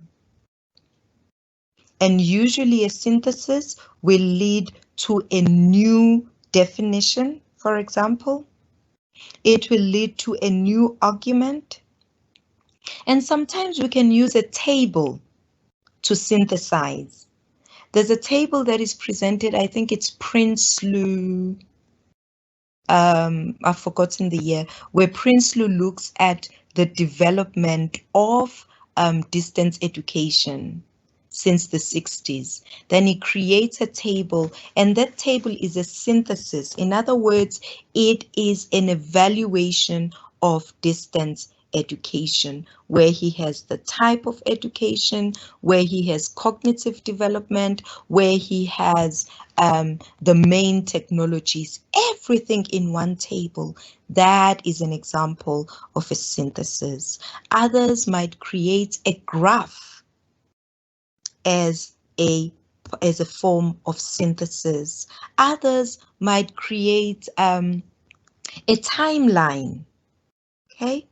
And usually a synthesis will lead to a new definition, for example. It will lead to a new argument. And sometimes we can use a table to synthesize. There's a table that is presented, I think it's Prinsloo, I've forgotten the year, where Prinsloo looks at the development of distance education since the 60s. Then he creates a table, and that table is a synthesis. In other words, it is an evaluation of distance education, where he has the type of education, where he has cognitive development, where he has the main technologies, everything in one table. That is an example of a synthesis. Others might create a graph as a form of synthesis. Others might create a timeline, okay,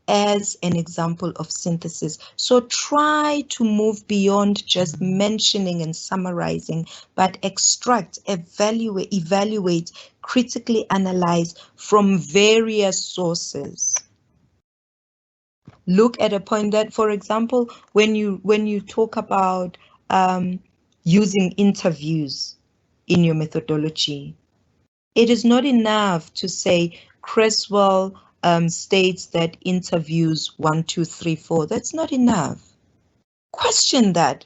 as an example of synthesis. So try to move beyond just mentioning and summarizing, but extract, evaluate, critically analyze from various sources. Look at a point that, for example, when you talk about using interviews in your methodology. It is not enough to say Creswell states that interviews 1, 2, 3, 4. That's not enough. Question that.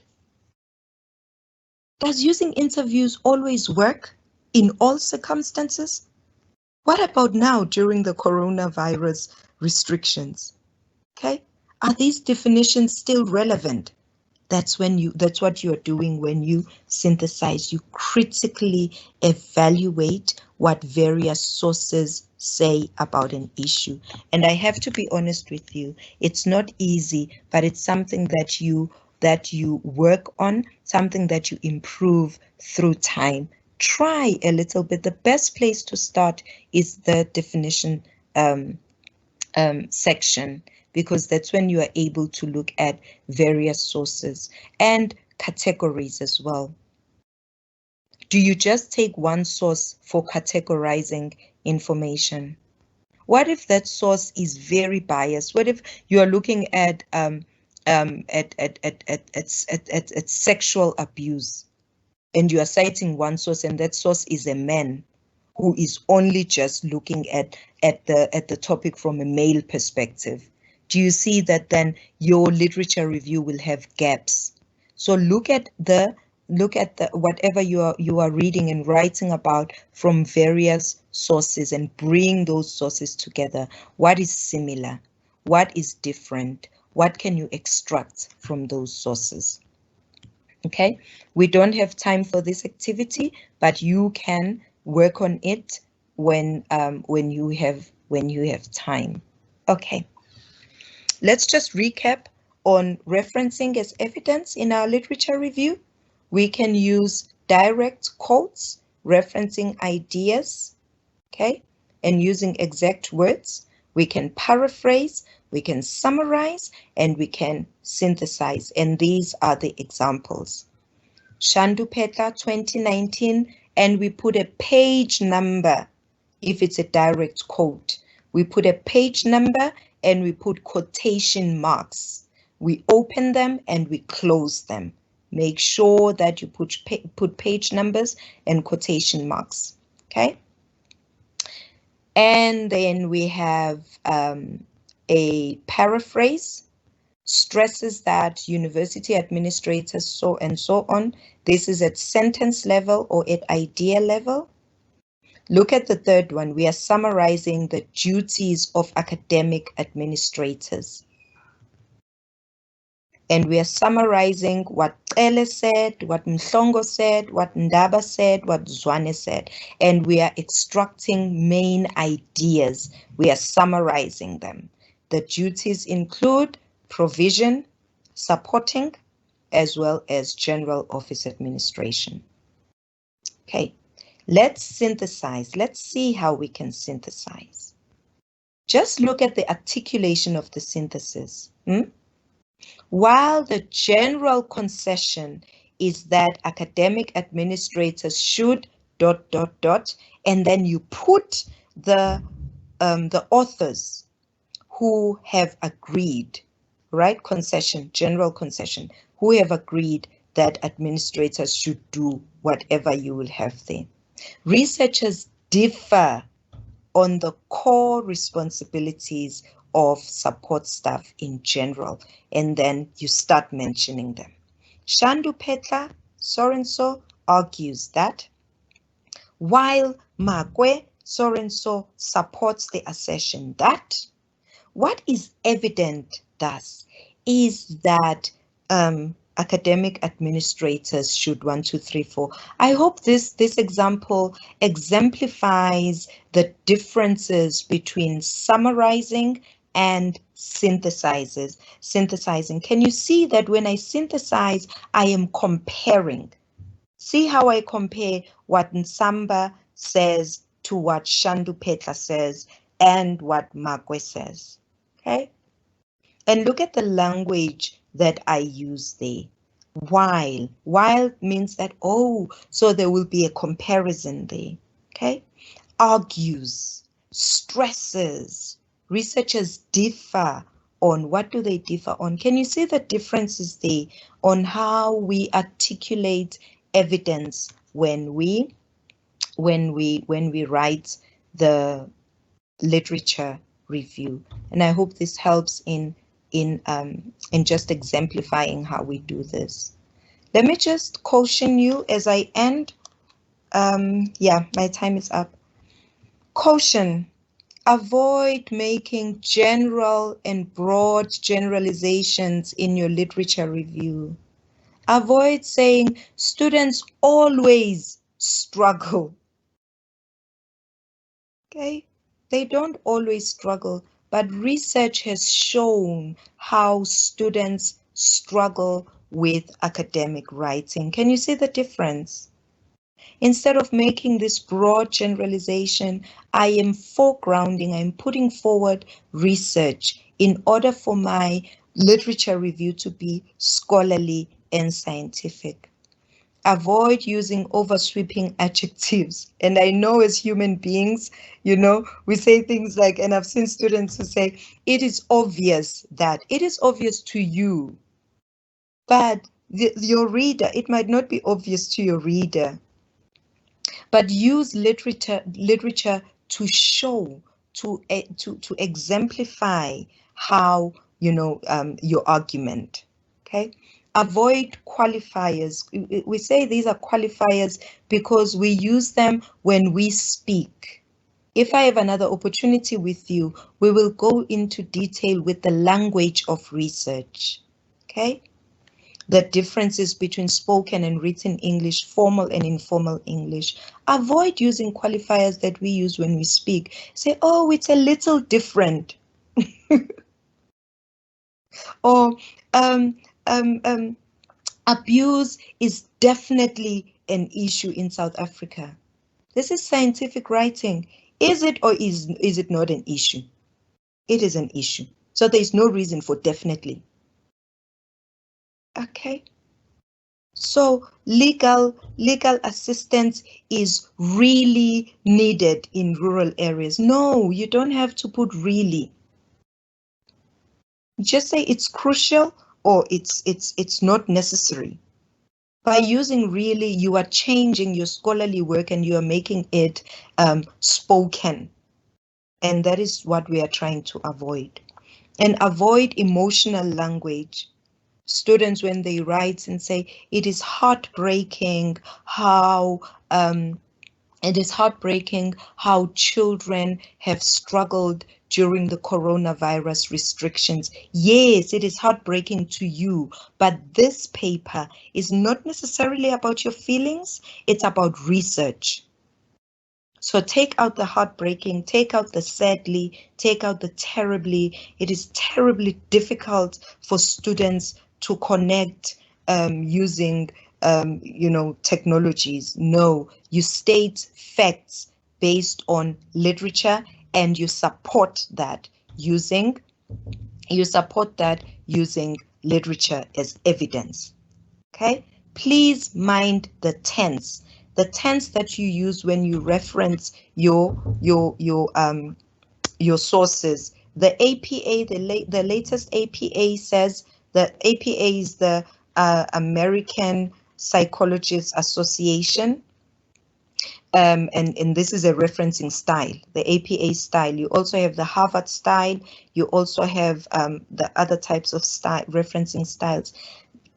Does using interviews always work in all circumstances? What about now during the coronavirus restrictions? Okay, are these definitions still relevant? That's what you are doing when you synthesize. You critically evaluate what various sources say about an issue. And I have to be honest with you, it's not easy, but it's something that you work on, something that you improve through time. Try a little bit. The best place to start is the definition section, because that's when you are able to look at various sources and categories as well. Do you just take one source for categorizing information? What if that source is very biased? What if you are looking at sexual abuse and you are citing one source, and that source is a man who is only just looking at the topic from a male perspective? Do you see that then your literature review will have gaps? So look at the whatever you are reading and writing about from various sources and bring those sources together. What is similar? What is different? What can you extract from those sources? Okay, we don't have time for this activity, but you can work on it when you have time. Okay, let's just recap on referencing as evidence in our literature review. We can use direct quotes, referencing ideas, okay, and using exact words. We can paraphrase, we can summarize, and we can synthesize. And these are the examples. Shandu Phetla 2019, and we put a page number. If it's a direct quote, we put a page number and we put quotation marks. We open them and we close them. Make sure that you put page numbers and quotation marks, okay? And then we have a paraphrase, stresses that university administrators so and so on. This is at sentence level or at idea level. Look at the third one. We are summarizing the duties of academic administrators. And we are summarizing what Ele said, what Mhlongo said, what Ndaba said, what Zwane said. And we are extracting main ideas. We are summarizing them. The duties include provision, supporting, as well as general office administration. Okay, let's synthesize. Let's see how we can synthesize. Just look at the articulation of the synthesis. While the general concession is that academic administrators should ... and then you put the authors who have agreed, right? Concession, general concession, who have agreed that administrators should do whatever you will have there. Researchers differ on the core responsibilities of support staff in general, and then you start mentioning them. Shandu Phetla, so-and-so, argues that, while Makwe, so-and-so, supports the assertion that, what is evident thus is that academic administrators should 1, 2, 3, 4. I hope this example exemplifies the differences between summarizing and synthesizing. Can you see that when I synthesize, I am comparing? See how I compare what Nsamba says to what Shandu Phetla says and what Makwe says, okay? And look at the language that I use there. While means that, oh, so there will be a comparison there, okay? Argues, stresses, researchers differ on? What do they differ on? Can you see the differences there on how we articulate evidence when we write the literature review? And I hope this helps in just exemplifying how we do this. Let me just caution you as I end. Yeah, my time is up. Caution: avoid making general and broad generalizations in your literature review. Avoid saying students always struggle. Okay, they don't always struggle, but research has shown how students struggle with academic writing. Can you see the difference? Instead of making this broad generalization, I am foregrounding, I'm putting forward research in order for my literature review to be scholarly and scientific. Avoid using oversweeping adjectives. And I know as human beings, you know, we say things like, and I've seen students who say, it is obvious that, it is obvious to you, but your reader, it might not be obvious to your reader. But use literature to show, to exemplify how, you know, your argument. Okay. Avoid qualifiers. We say these are qualifiers because we use them when we speak. If I have another opportunity with you, we will go into detail with the language of research. Okay. The differences between spoken and written English, formal and informal English. Avoid using qualifiers that we use when we speak. Say, oh, it's a little different. Or abuse is definitely an issue in South Africa. This is scientific writing. Is it or is it not an issue? It is an issue. So there's no reason for definitely. Okay. So legal assistance is really needed in rural areas. No, you don't have to put really. Just say it's crucial or it's not necessary. By using really, you are changing your scholarly work and you are making it spoken. And that is what we are trying to avoid. And avoid emotional language. Students, when they write and say, it is heartbreaking how children have struggled during the coronavirus restrictions. Yes, it is heartbreaking to you, but this paper is not necessarily about your feelings, it's about research. So take out the heartbreaking, take out the sadly, take out the terribly. It is terribly difficult for students to connect using technologies. No, you state facts based on literature and you support that using literature as evidence. Okay, please mind the tense. The tense that you use when you reference your sources. The APA, the latest APA says that APA is the American Psychologists Association. And this is a referencing style, the APA style. You also have the Harvard style. You also have the other types of referencing styles.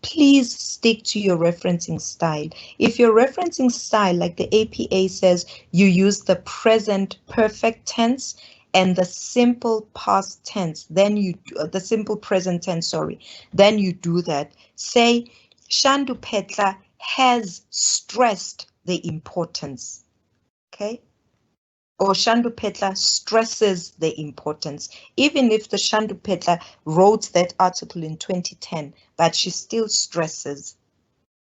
Please stick to your referencing style. If your referencing style, like the APA says, you use the present perfect tense and the simple past tense, then you the simple present tense, sorry, then you do that. Say, Shandu Phetla has stressed the importance, okay? Or Shandu Phetla stresses the importance, even if the Shandu Phetla wrote that article in 2010, but she still stresses.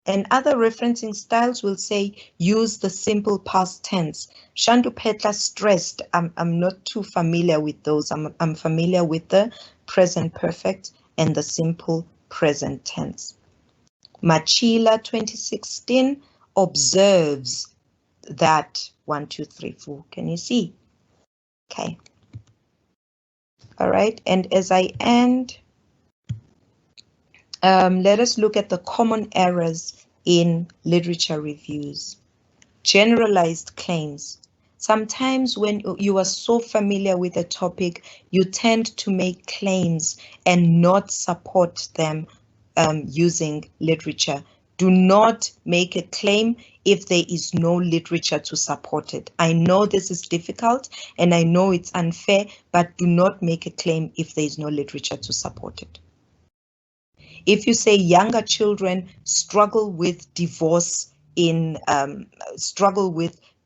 And other referencing styles will say, use the simple past tense. Shandu Phetla stressed. I'm not too familiar with those. I'm familiar with the present perfect and the simple present tense. Machila 2016 observes that 1, 2, 3, 4. Can you see? Okay. All right, and as I end, let us look at the common errors in literature reviews. Generalized claims. Sometimes when you are so familiar with a topic, you tend to make claims and not support them using literature. Do not make a claim if there is no literature to support it. I know this is difficult and I know it's unfair, but do not make a claim if there is no literature to support it. If you say younger children struggle with divorce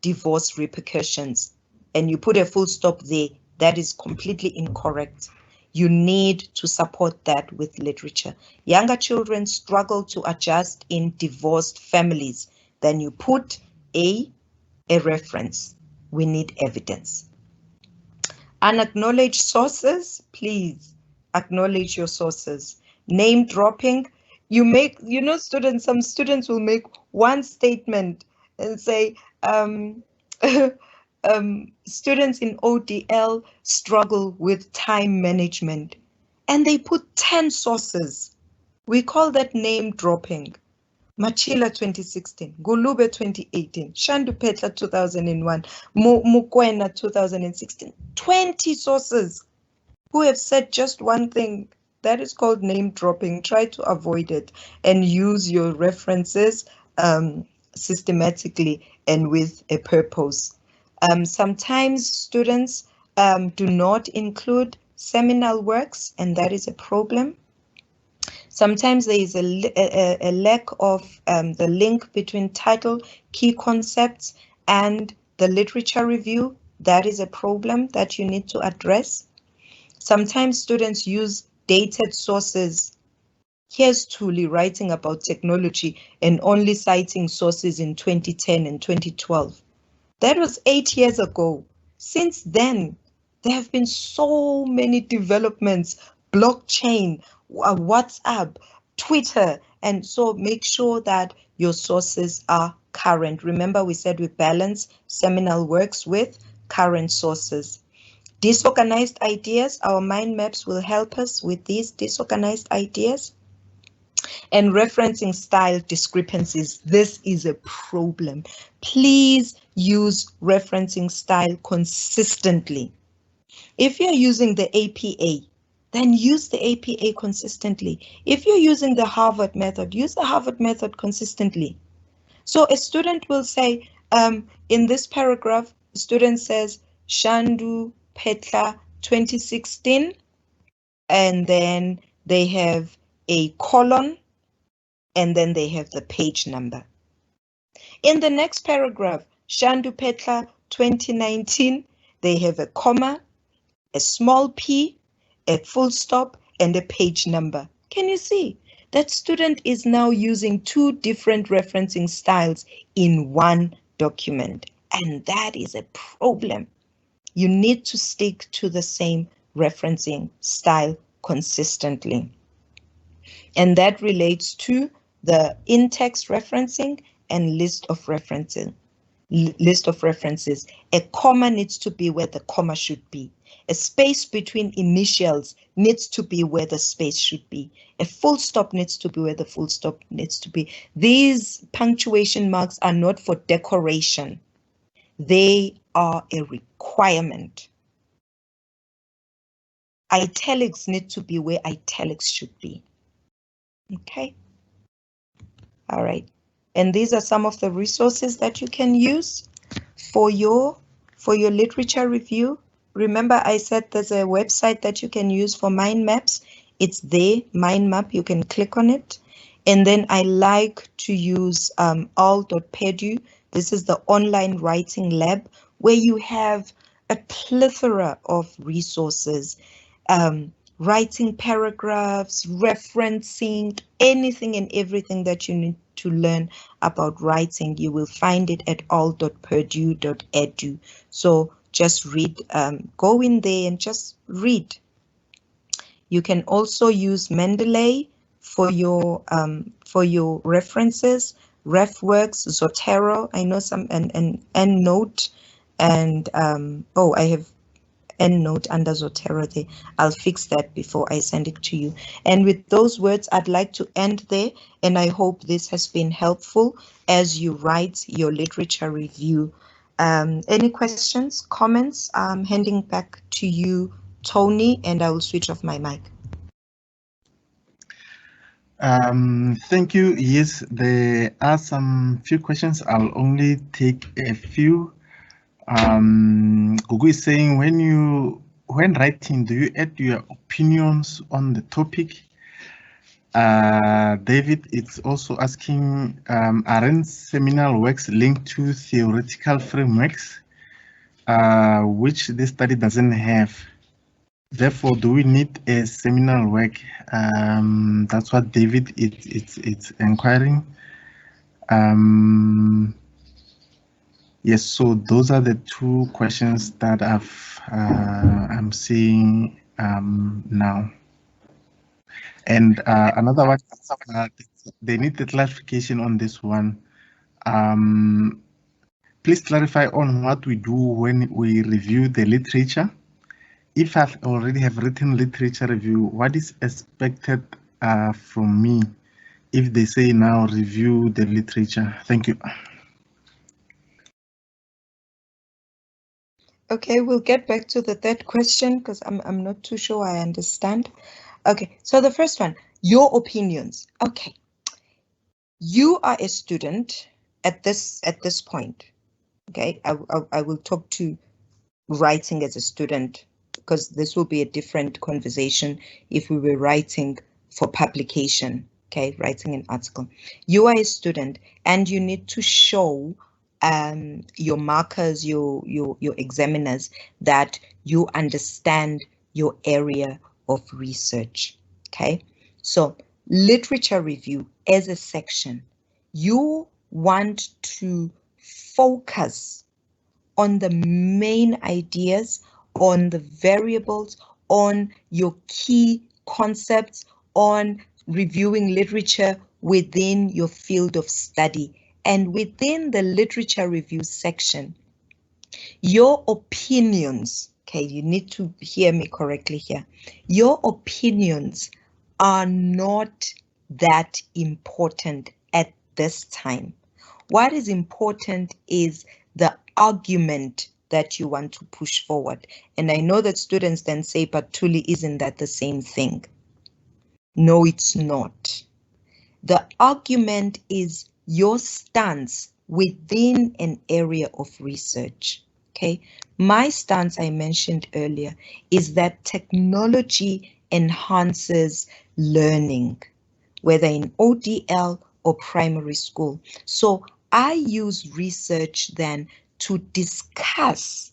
divorce repercussions, and you put a full stop there, that is completely incorrect. You need to support that with literature. Younger children struggle to adjust in divorced families. Then you put a reference. We need evidence. Unacknowledged sources, please acknowledge your sources. Name dropping, students, some students will make one statement and say, students in ODL struggle with time management, and they put 10 sources. We call that name dropping. Machila 2016, Gulube 2018, Shandu Phetla 2001, Mukwena 2016. 20 sources who have said just one thing. That is called name dropping. Try to avoid it and use your references systematically and with a purpose. Sometimes students do not include seminal works, and that is a problem. Sometimes there is a lack of the link between title, key concepts, and the literature review. That is a problem that you need to address. Sometimes students use dated sources. Here's Thuli writing about technology and only citing sources in 2010 and 2012. That was 8 years ago. Since then, there have been so many developments, blockchain, WhatsApp, Twitter, and so make sure that your sources are current. Remember, we said we balance seminal works with current sources. Disorganized ideas, our mind maps will help us with these disorganized ideas. And referencing style discrepancies, this is a problem. Please use referencing style consistently. If you're using the APA, then use the APA consistently. If you're using the Harvard method, use the Harvard method consistently. So a student will say, in this paragraph, the student says, Shandu Phetla 2016, and then they have a colon, and then they have the page number. In the next paragraph, Shandu Phetla 2019, they have a comma, a small p, a full stop, and a page number. Can you see? That student is now using two different referencing styles in one document, and that is a problem. You need to stick to the same referencing style consistently. And that relates to the in-text referencing and list of references. A comma needs to be where the comma should be. A space between initials needs to be where the space should be. A full stop needs to be where the full stop needs to be. These punctuation marks are not for decoration. They are a requirement. Italics need to be where italics should be. Okay. All right. And these are some of the resources that you can use for your literature review. Remember, I said there's a website that you can use for mind maps. It's there, mind map. You can click on it. And then I like to use all.pedu. This is the online writing lab where you have a plethora of resources. Writing paragraphs, referencing, anything and everything that you need to learn about writing, you will find it at all.purdue.edu. So just read, go in there and just read. You can also use Mendeley for your references, RefWorks, Zotero. I know some and EndNote, and I have endnote under Zotero there. I'll fix that before I send it to you. And with those words, I'd like to end there, and I hope this has been helpful as you write your literature review. Any questions, comments? I'm handing back to you, Tony, and I will switch off my mic. Thank you. Yes, there are some few questions. I'll only take a few. Gugu is saying, when writing, do you add your opinions on the topic? David is also asking, aren't seminal works linked to theoretical frameworks, which this study doesn't have? Therefore, do we need a seminal work? That's what David it's inquiring. Yes, so those are the two questions that I'm seeing now. And another one, they need the clarification on this one. Please clarify on what we do when we review the literature. If I already have written literature review, what is expected from me if they say now review the literature? Thank you. Okay, we'll get back to the third question because I'm not too sure I understand. Okay, so the first one, your opinions. Okay, you are a student at this point. Okay, I will talk to writing as a student because this will be a different conversation if we were writing for publication. Okay, writing an article. You are a student and you need to show your markers, your examiners, that you understand your area of research. Okay, so literature review as a section, you want to focus on the main ideas, on the variables, on your key concepts, on reviewing literature within your field of study. And within the literature review section, your opinions, okay, you need to hear me correctly here. Your opinions are not that important at this time. What is important is the argument that you want to push forward. And I know that students then say, but Thuli, isn't that the same thing? No, it's not. The argument is your stance within an area of research. Okay, my stance I mentioned earlier is that technology enhances learning, whether in ODL or primary school. So I use research then to discuss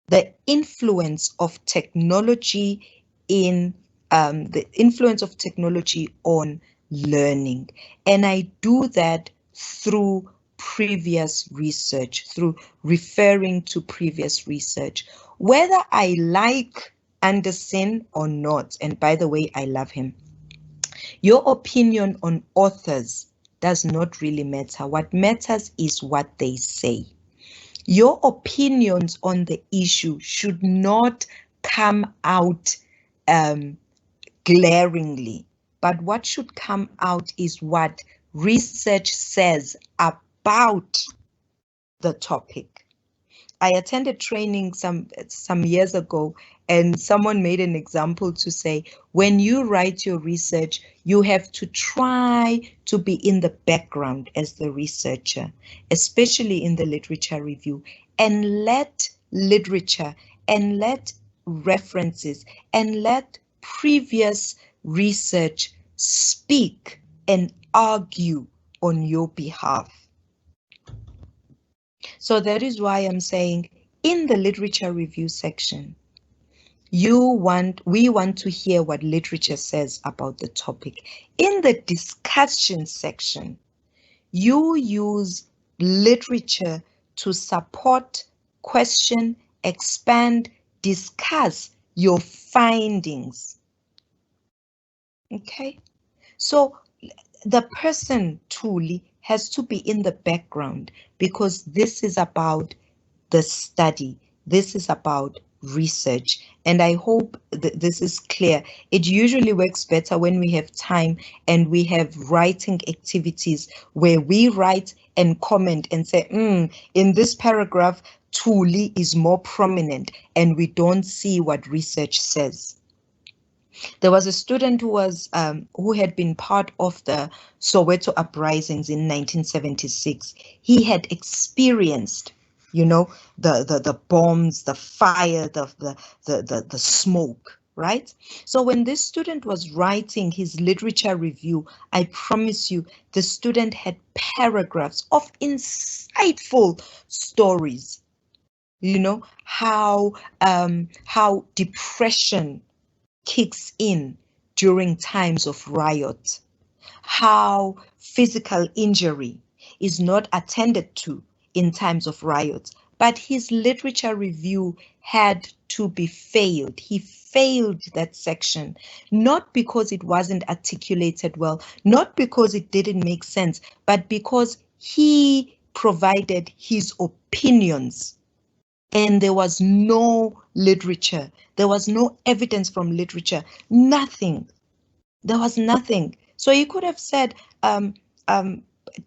the influence of technology in the influence of technology on learning. And I do that through previous research, through referring to previous research, whether I like Anderson or not. And by the way, I love him. Your opinion on authors does not really matter. What matters is what they say. Your opinions on the issue should not come out glaringly, but what should come out is what research says about the topic. I attended training some years ago, and someone made an example to say, when you write your research, you have to try to be in the background as the researcher, especially in the literature review, and let literature and let references and let previous research speak and argue on your behalf. So that is why I'm saying in the literature review section, we want to hear what literature says about the topic. In the discussion section, you use literature to support, question, expand, discuss your findings. Okay, so the person Thuli has to be in the background because this is about the study. This is about research. And I hope that this is clear. It usually works better when we have time and we have writing activities where we write and comment and say, in this paragraph, Thuli is more prominent, and we don't see what research says. There was a student who had been part of the Soweto uprisings in 1976. He had experienced, the bombs, the fire, the smoke, right? So when this student was writing his literature review, I promise you, the student had paragraphs of insightful stories. How depression kicks in during times of riot, how physical injury is not attended to in times of riots. But his literature review had to be failed. He failed that section, not because it wasn't articulated well, not because it didn't make sense, but because he provided his opinions. And there was no literature. There was no evidence from literature. Nothing. There was nothing. So you could have said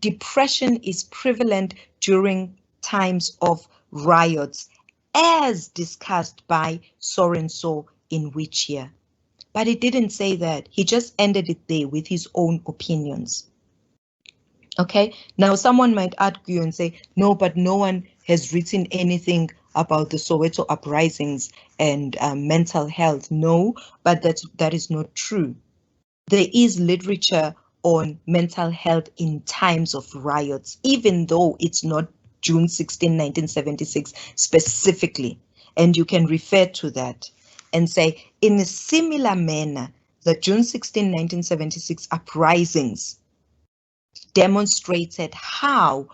depression is prevalent during times of riots, as discussed by so-and-so in which year. But he didn't say that. He just ended it there with his own opinions. Okay, now someone might argue and say, no, but no one has written anything about the Soweto uprisings and mental health. No, but that is not true. There is literature on mental health in times of riots, even though it's not June 16, 1976 specifically. And you can refer to that and say, in a similar manner, the June 16, 1976 uprisings demonstrated how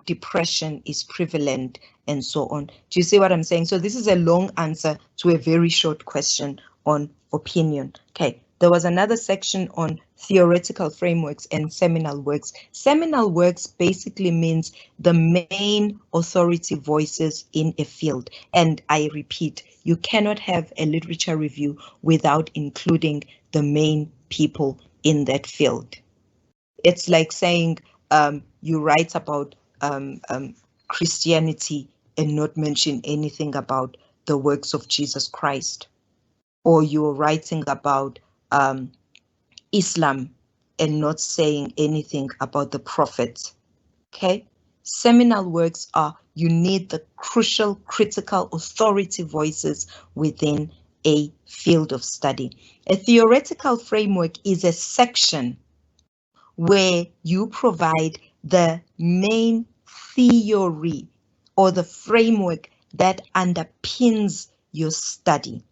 depression is prevalent and so on. Do you see what I'm saying? So this is a long answer to a very short question on opinion. Okay, there was another section on theoretical frameworks and seminal works. Seminal works basically means the main authority voices in a field. And I repeat, you cannot have a literature review without including the main people in that field. It's like saying you write about Christianity and not mention anything about the works of Jesus Christ, or you're writing about Islam and not saying anything about the prophet. Okay, seminal works are, you need the crucial, critical authority voices within a field of study. A theoretical framework is a section where you provide the main theory or the framework that underpins your study.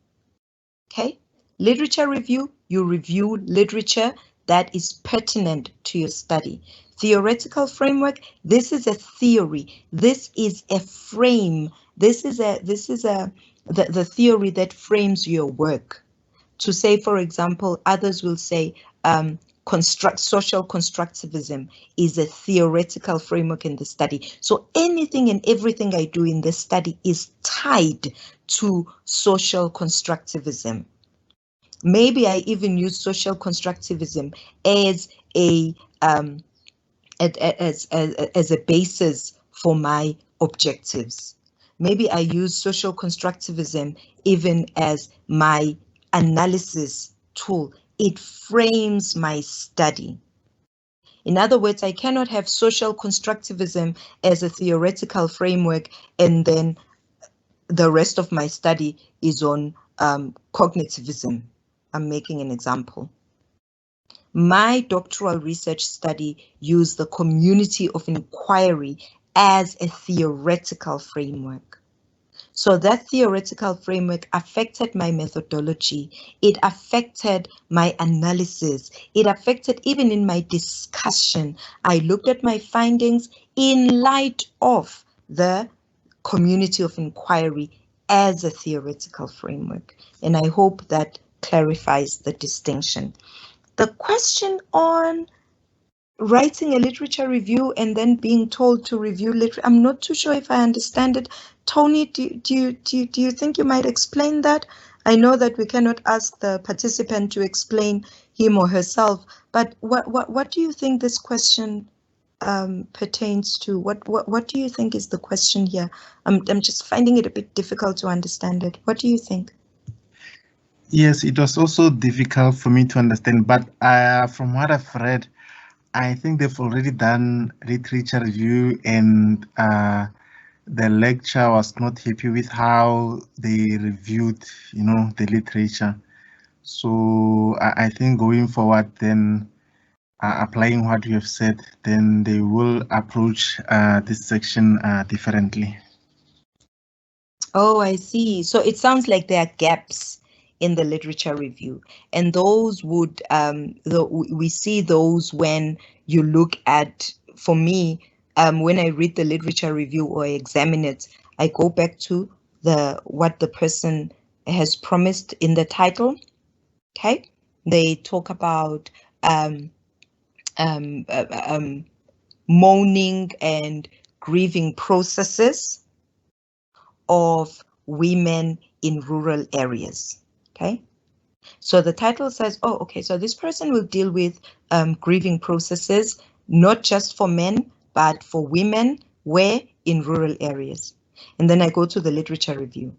Okay, literature review, you review literature that is pertinent to your study. Theoretical framework, this is a theory, this is a frame, this is the theory that frames your work. To say, for example, others will say social constructivism is a theoretical framework in the study. So anything and everything I do in the study is tied to social constructivism. Maybe I even use social constructivism as a basis for my objectives. Maybe I use social constructivism even as my analysis tool. It frames my study. In other words, I cannot have social constructivism as a theoretical framework and then the rest of my study is on cognitivism. I'm making an example. My doctoral research study used the community of inquiry as a theoretical framework. So that theoretical framework affected my methodology. It affected my analysis. It affected even in my discussion. I looked at my findings in light of the community of inquiry as a theoretical framework. And I hope that clarifies the distinction. The question on writing a literature review and then being told to review literature. I'm not too sure if I understand it. Tony, do you think you might explain that? I know that we cannot ask the participant to explain him or herself, but what do you think this question pertains to? What do you think is the question here? I'm just finding it a bit difficult to understand it. What do you think? Yes, it was also difficult for me to understand, but from what I've read, I think they've already done literature review, and the lecturer was not happy with how they reviewed, the literature. So I think going forward, then applying what you have said, then they will approach this section differently. Oh, I see. So it sounds like there are gaps in the literature review, and those would we see those when you look at, for me, when I read the literature review or examine it, I go back to what the person has promised in the title. Okay, they talk about mourning and grieving processes of women in rural areas. Okay, so the title says, oh, okay, so this person will deal with grieving processes, not just for men, but for women where in rural areas. And then I go to the literature review.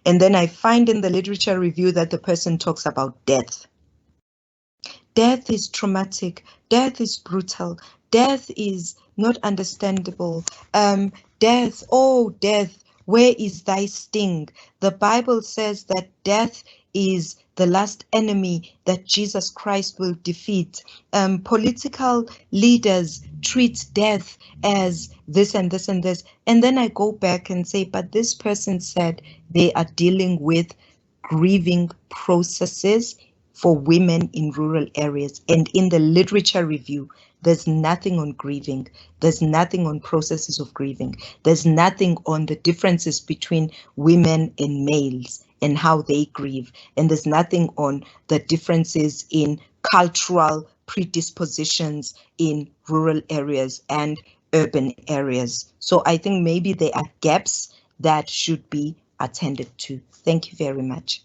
And then I find in the literature review that the person talks about death. Death is traumatic. Death is brutal. Death is not understandable. Death, oh, death, where is thy sting? The Bible says that death is the last enemy that Jesus Christ will defeat. Political leaders treat death as this and this and this. And then I go back and say, but this person said they are dealing with grieving processes for women in rural areas. And in the literature review, there's nothing on grieving. There's nothing on processes of grieving. There's nothing on the differences between women and males and how they grieve. And there's nothing on the differences in cultural predispositions in rural areas and urban areas. So I think maybe there are gaps that should be attended to. Thank you very much.